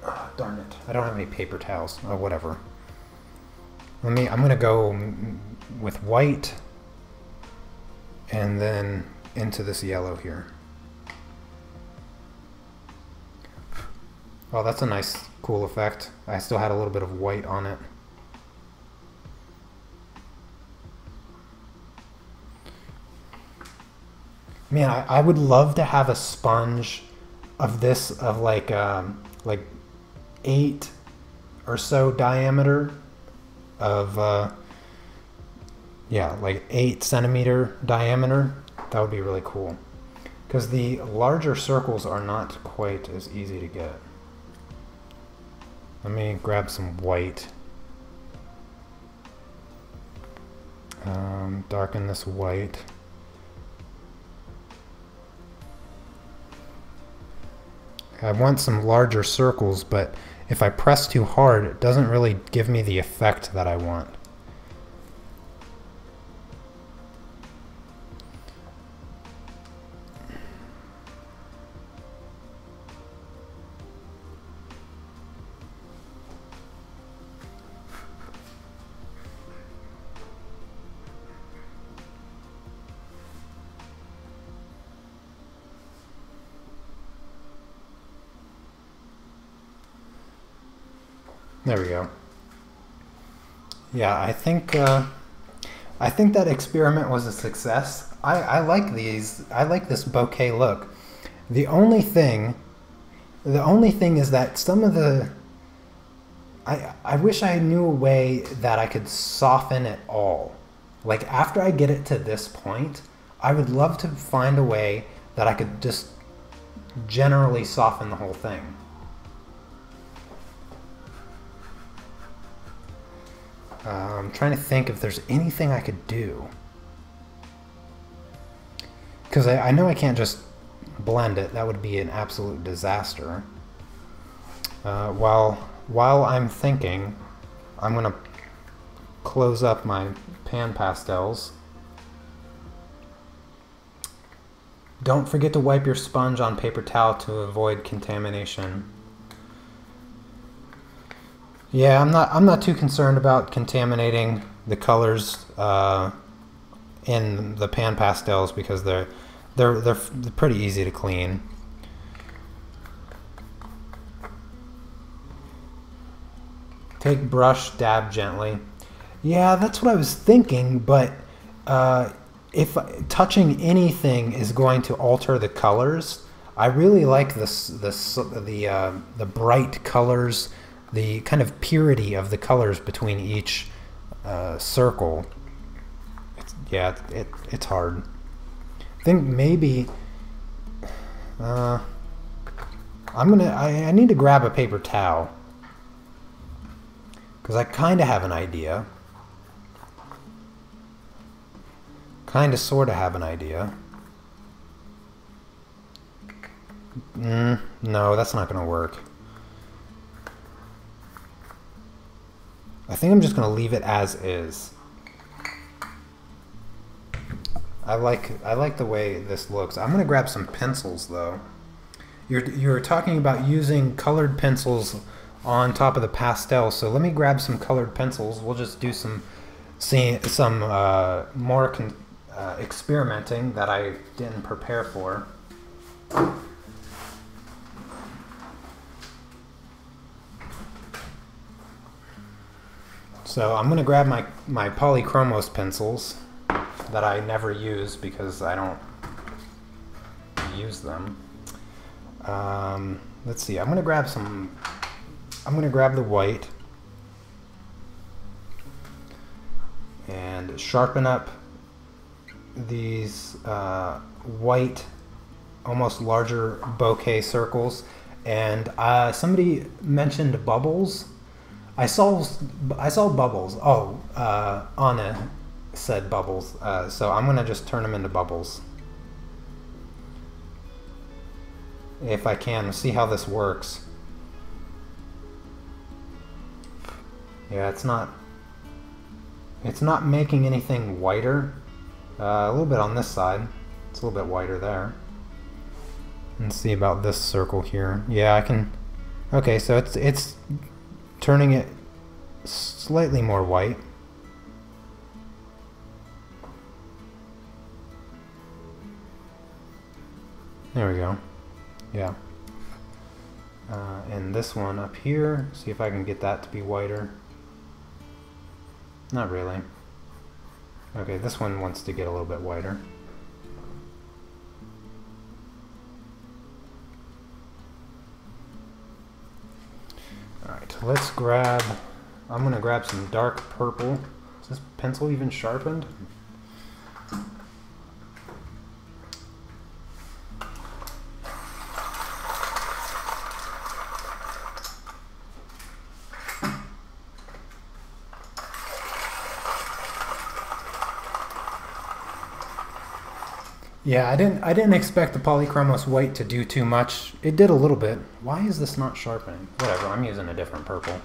Oh, darn it. I don't have any paper towels. Oh, whatever. I'm gonna go with white and then into this yellow here. Oh, that's a nice, cool effect. I still had a little bit of white on it. Man, I would love to have a sponge of this, of like 8 or so diameter of, yeah, like 8 centimeter diameter. That would be really cool. Because the larger circles are not quite as easy to get. Let me grab some white. Darken this white. I want some larger circles, but if I press too hard, it doesn't really give me the effect that I want. There we go. Yeah, I think that experiment was a success. I like these. I like this bokeh look. The only thing is that some of the I wish I knew a way that I could soften it all. Like after I get it to this point, I would love to find a way that I could just generally soften the whole thing. I'm trying to think if there's anything I could do. Because I know I can't just blend it. That would be an absolute disaster. While I'm thinking, I'm going to close up my pan pastels. Don't forget to wipe your sponge on paper towel to avoid contamination. Yeah, I'm not too concerned about contaminating the colors in the pan pastels because they're pretty easy to clean. Take brush, dab gently. Yeah, that's what I was thinking, but if touching anything is going to alter the colors, I really like the bright colors, the kind of purity of the colors between each circle. It's hard. I think maybe I need to grab a paper towel because I kind of have an idea. Kind of sort of have an idea. No, that's not going to work. I think I'm just going to leave it as is. I like the way this looks. I'm going to grab some pencils though. You're talking about using colored pencils on top of the pastel, so let me grab some colored pencils. We'll just do some more experimenting that I didn't prepare for. So I'm going to grab my polychromos pencils that I never use because I don't use them. Let's see. I'm going to grab the white and sharpen up these white, almost larger bokeh circles. And somebody mentioned bubbles. I saw bubbles. Oh, Anna said bubbles. So I'm gonna just turn them into bubbles if I can. See how this works. Yeah, it's not making anything whiter. A little bit on this side. It's a little bit whiter there. Let's see about this circle here. Yeah, I can. Okay, so it's turning it slightly more white. There we go. Yeah. And this one up here, see if I can get that to be whiter. Not really. Okay, this one wants to get a little bit whiter. Alright, I'm going to grab some dark purple. Is this pencil even sharpened? Yeah, I didn't expect the polychromos white to do too much. It did a little bit. Why is this not sharpening? Whatever, I'm using a different purple.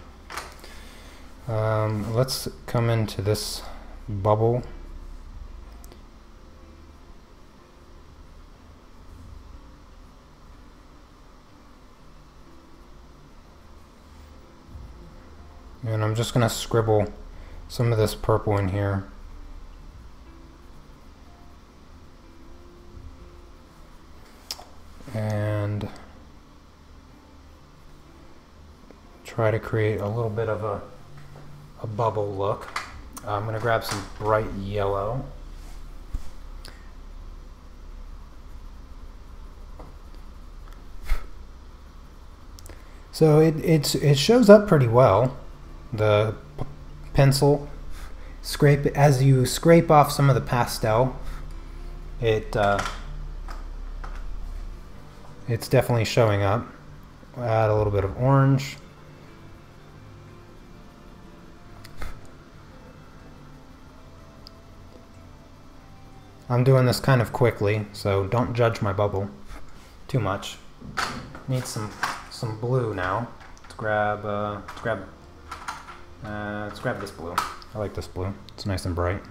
Let's come into this bubble. And I'm just going to scribble some of this purple in here. And try to create a little bit of a bubble look. I'm going to grab some bright yellow. So it shows up pretty well. The pencil as you scrape off some of the pastel, it's definitely showing up. Add a little bit of orange. I'm doing this kind of quickly, so don't judge my bubble too much. Need some blue now. Let's grab this blue. I like this blue. It's nice and bright.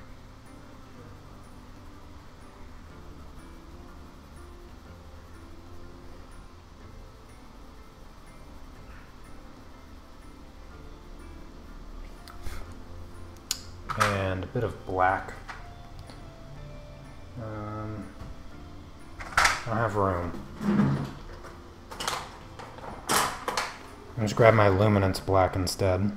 and a bit of black. I don't have room. I'll just grab my luminance black instead.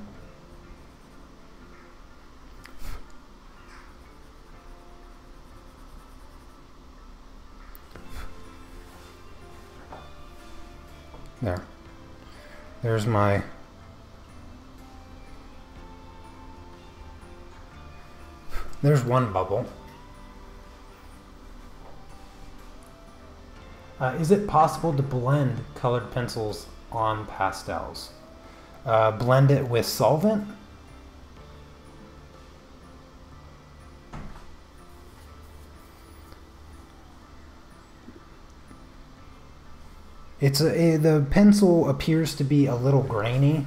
There. There's my... There's one bubble. Is it possible to blend colored pencils on pastels? Blend it with solvent? The pencil appears to be a little grainy.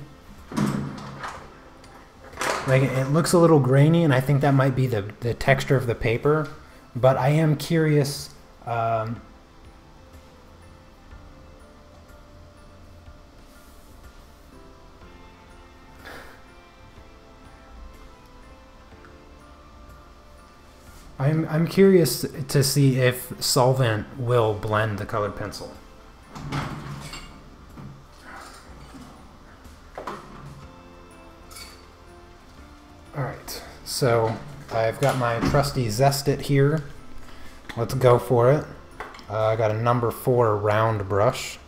Like, it looks a little grainy, and I think that might be the texture of the paper. But I am curious. I'm curious to see if solvent will blend the colored pencil. Alright, so I've got my trusty Zest It here. Let's go for it. I got a number 4 round brush.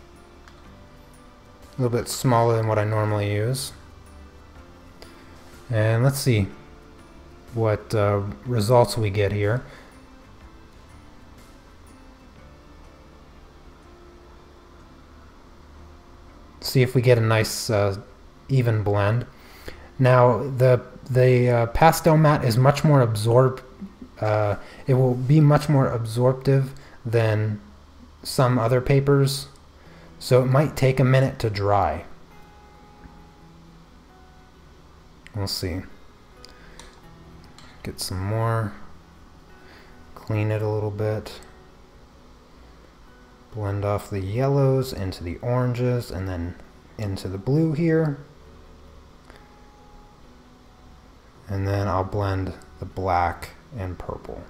A little bit smaller than what I normally use. And let's see what results we get here. See if we get a nice even blend. Now the pastel mat is much more it will be much more absorptive than some other papers, so it might take a minute to dry. We'll see. Get some more, clean it a little bit, blend off the yellows into the oranges and then into the blue here. And then I'll blend the black and purple.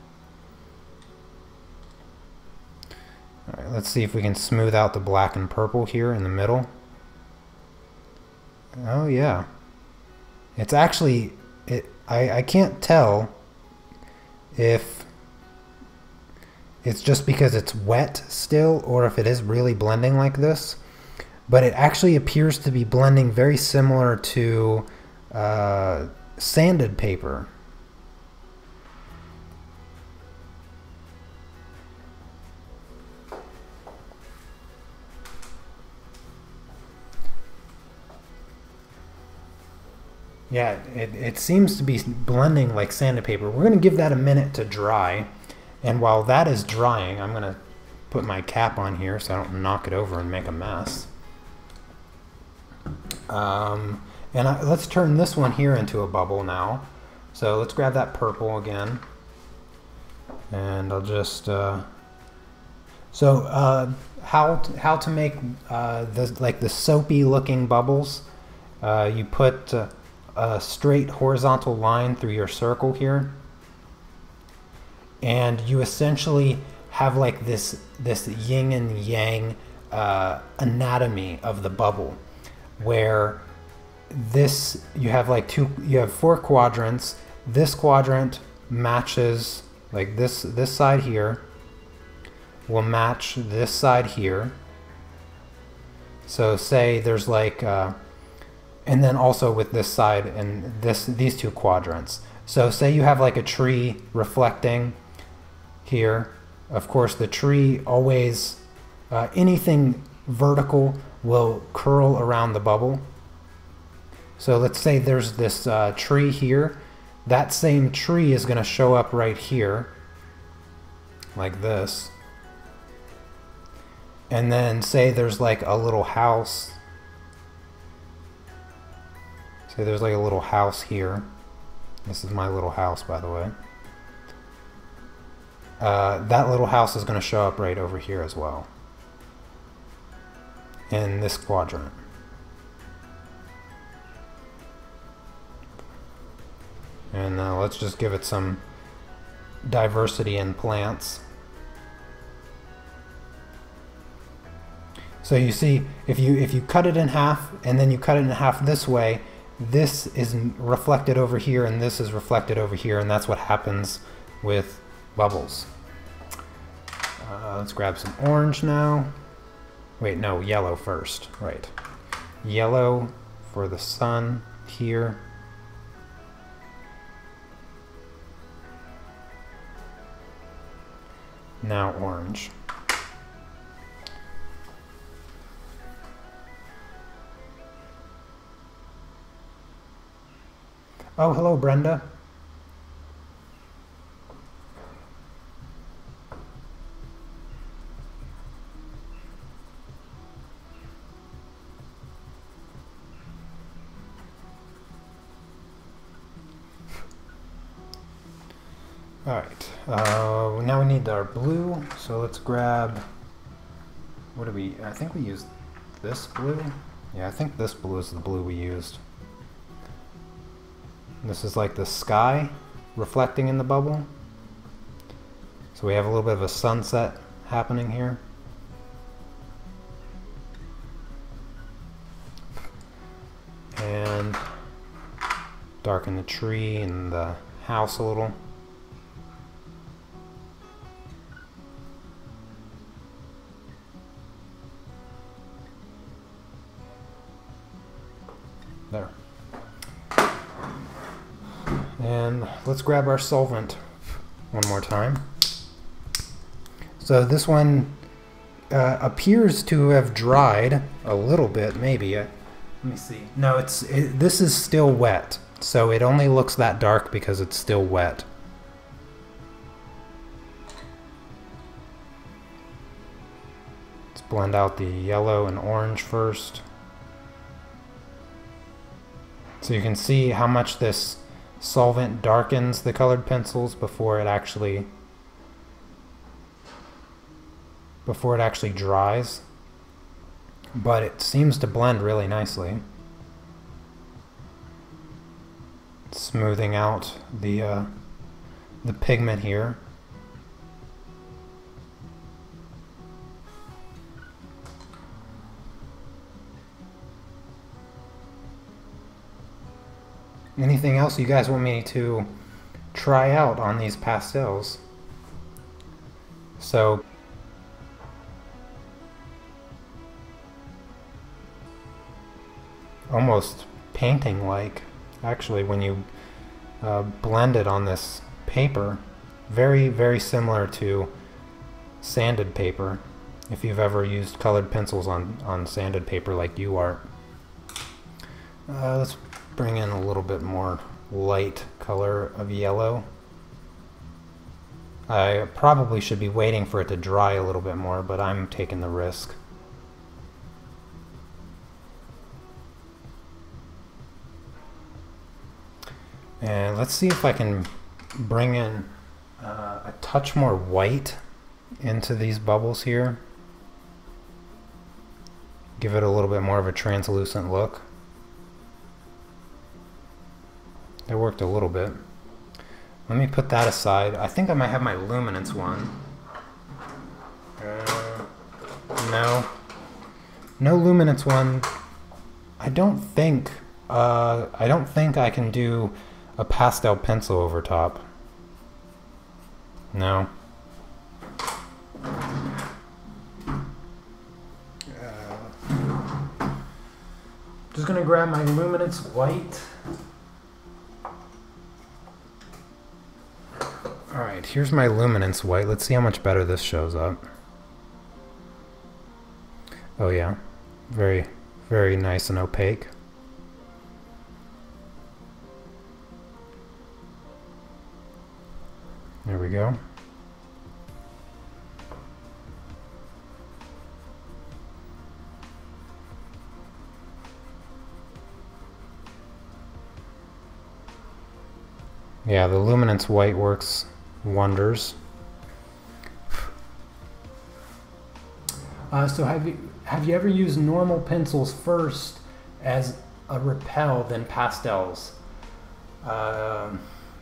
Alright, let's see if we can smooth out the black and purple here in the middle. Oh yeah. It's actually, I can't tell if it's just because it's wet still or if it is really blending like this, but it actually appears to be blending very similar to sanded paper. Yeah, it seems to be blending like sanded paper. We're going to give that a minute to dry, and while that is drying, I'm going to put my cap on here so I don't knock it over and make a mess. Let's turn this one here into a bubble now. So let's grab that purple again, and I'll just how to make the soapy looking bubbles. You put a straight horizontal line through your circle here, and you essentially have like this yin and yang anatomy of the bubble, where you have 4 quadrants. This quadrant matches, like this side here will match this side here. So say there's like and then also with this side and these 2 quadrants. So say you have like a tree reflecting here. Of course the tree always, anything vertical will curl around the bubble. So let's say there's this tree here. That same tree is going to show up right here, like this. And then say there's like a little house. Say there's like a little house here. This is my little house, by the way. That little house is going to show up right over here as well, in this quadrant. And let's just give it some diversity in plants. So you see, if you cut it in half and then you cut it in half this way, this is reflected over here and this is reflected over here, and that's what happens with bubbles. Let's grab some orange now. Wait, no, yellow first, right. Yellow for the sun here. Now orange. Oh, hello, Brenda. All right, now we need our blue, so let's grab, what do we, I think we used this blue? Yeah, I think this blue is the blue we used. This is like the sky reflecting in the bubble. So we have a little bit of a sunset happening here. And darken the tree and the house a little. There. And let's grab our solvent one more time. So this one appears to have dried a little bit, maybe. Let me see. No, this is still wet, so it only looks that dark because it's still wet. Let's blend out the yellow and orange first. So you can see how much this solvent darkens the colored pencils before it actually dries. But it seems to blend really nicely. Smoothing out the pigment here. Anything else you guys want me to try out on these pastels? So almost painting like, actually, when you blend it on this paper. Very, very similar to sanded paper, if you've ever used colored pencils on sanded paper like you are. Let's bring in a little bit more light color of yellow. I probably should be waiting for it to dry a little bit more, but I'm taking the risk. And let's see if I can bring in a touch more white into these bubbles here. Give it a little bit more of a translucent look. It worked a little bit. Let me put that aside. I think I might have my luminance one. No luminance one. I don't think I can do a pastel pencil over top. No. Just gonna grab my luminance white. Alright, here's my luminance white. Let's see how much better this shows up. Oh yeah, very, very nice and opaque. There we go. Yeah, the luminance white works wonders. So have you ever used normal pencils first as a repel, then pastels?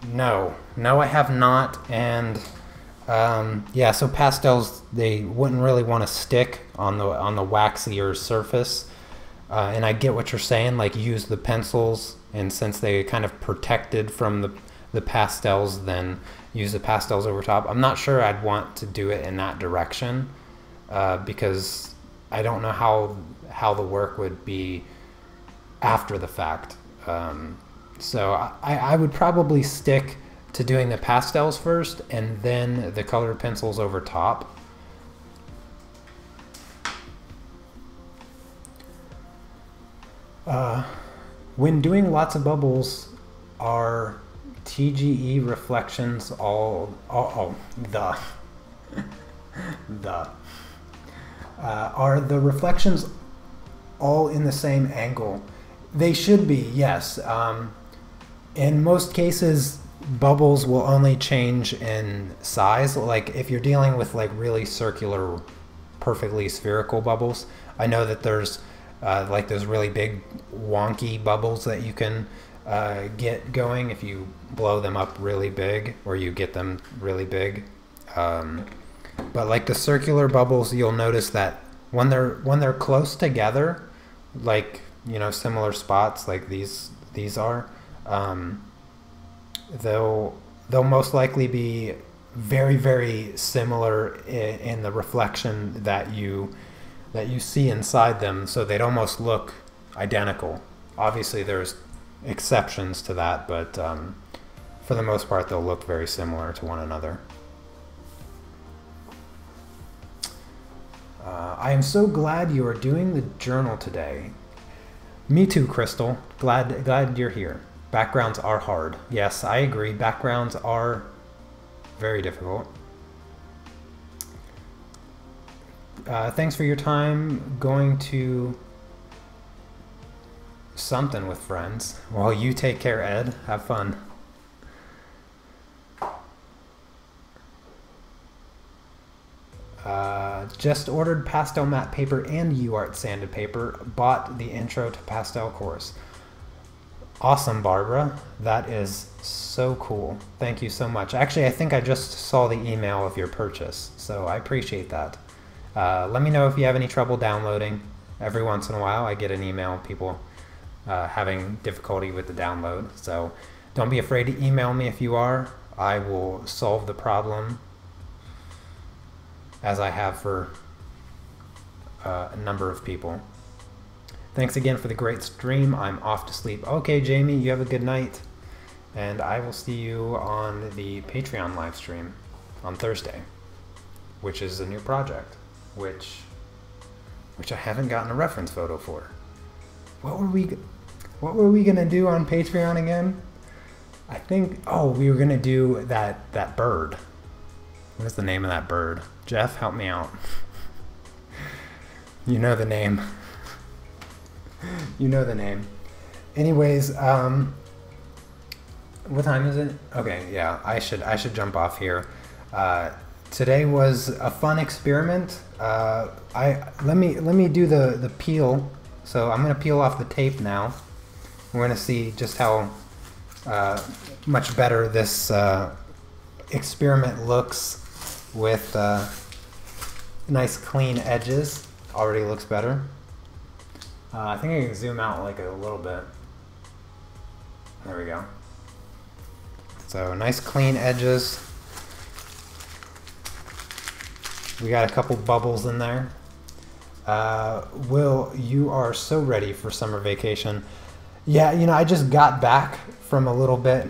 No, I have not, and yeah, so pastels, they wouldn't really want to stick on the waxier surface, and I get what you're saying, like use the pencils, and since they kind of protected from the pastels, then use the pastels over top. I'm not sure I'd want to do it in that direction, because I don't know how the work would be after the fact. So I would probably stick to doing the pastels first and then the colored pencils over top. When doing lots of bubbles, are TGE reflections are the reflections all in the same angle? They should be, yes. In most cases, bubbles will only change in size. Like if you're dealing with like really circular, perfectly spherical bubbles, I know that there's like those really big wonky bubbles that you can get going if you blow them up really big, or you get them really big. But like the circular bubbles, you'll notice that when they're close together, like, you know, similar spots like these are, they'll most likely be very, very similar in the reflection that you see inside them, so they'd almost look identical. Obviously there's exceptions to that, but for the most part they'll look very similar to one another. I am so glad you are doing the journal today. Me too, Crystal. Glad you're here. Backgrounds are hard. Yes, I agree. Backgrounds are very difficult. Thanks for your time going to something with friends. Well, you take care, Ed. Have fun. Just ordered pastel matte paper and UArt sanded paper. Bought the intro to pastel course. Awesome, Barbara. That is so cool. Thank you so much. Actually, I think I just saw the email of your purchase, so I appreciate that. Let me know if you have any trouble downloading. Every once in a while I get an email, people having difficulty with the download. So don't be afraid to email me if you are. I will solve the problem, as I have for a number of people. Thanks again for the great stream. I'm off to sleep. Okay, Jamie, you have a good night. And I will see you on the Patreon live stream on Thursday, which is a new project, which I haven't gotten a reference photo for. What were we gonna do on Patreon again? I think, oh, we were gonna do that bird. What is the name of that bird? Jeff, help me out. You know the name. You know the name. Anyways, what time is it? Okay, yeah, I should jump off here. Today was a fun experiment. Let me do the peel. So I'm gonna peel off the tape now. We're gonna see just how much better this experiment looks with nice clean edges. Already looks better. I think I can zoom out like a little bit. There we go. So nice clean edges. We got a couple bubbles in there. Will, you are so ready for summer vacation. Yeah, you know, I just got back from a little bit.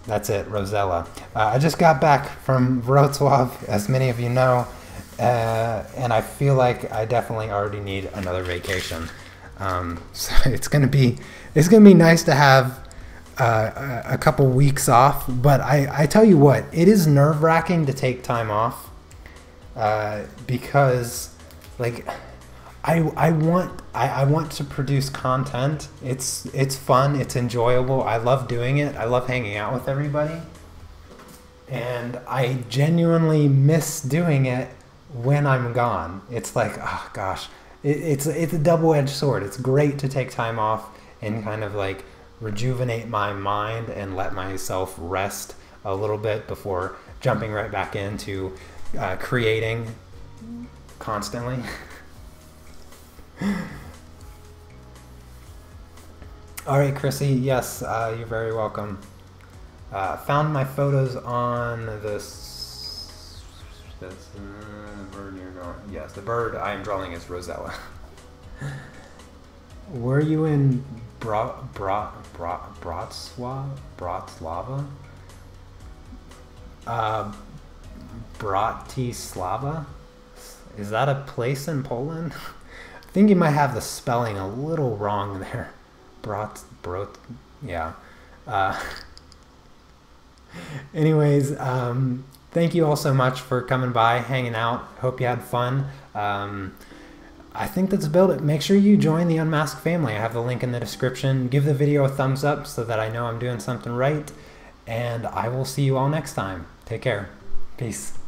That's it, Rosella. I just got back from Wrocław, as many of you know, and I feel like I definitely already need another vacation. So it's gonna be nice to have a couple weeks off. But I tell you what, it is nerve-wracking to take time off because, like, I want to produce content. It's fun. It's enjoyable. I love doing it. I love hanging out with everybody. And I genuinely miss doing it when I'm gone. It's like, oh gosh, it's a double-edged sword. It's great to take time off and kind of like rejuvenate my mind and let myself rest a little bit before jumping right back into creating constantly. All right, Chrissy, yes, you're very welcome. Found my photos on this bird you're drawing. Yes, the bird I am drawing is Rosella. Were you in Bratislava? Bratislava? Is that a place in Poland? I think you might have the spelling a little wrong there. Yeah. Anyways, thank you all so much for coming by, hanging out. Hope you had fun. I think that's about it. Make sure you join the Unmasked family. I have the link in the description. Give the video a thumbs up so that I know I'm doing something right. And I will see you all next time. Take care. Peace.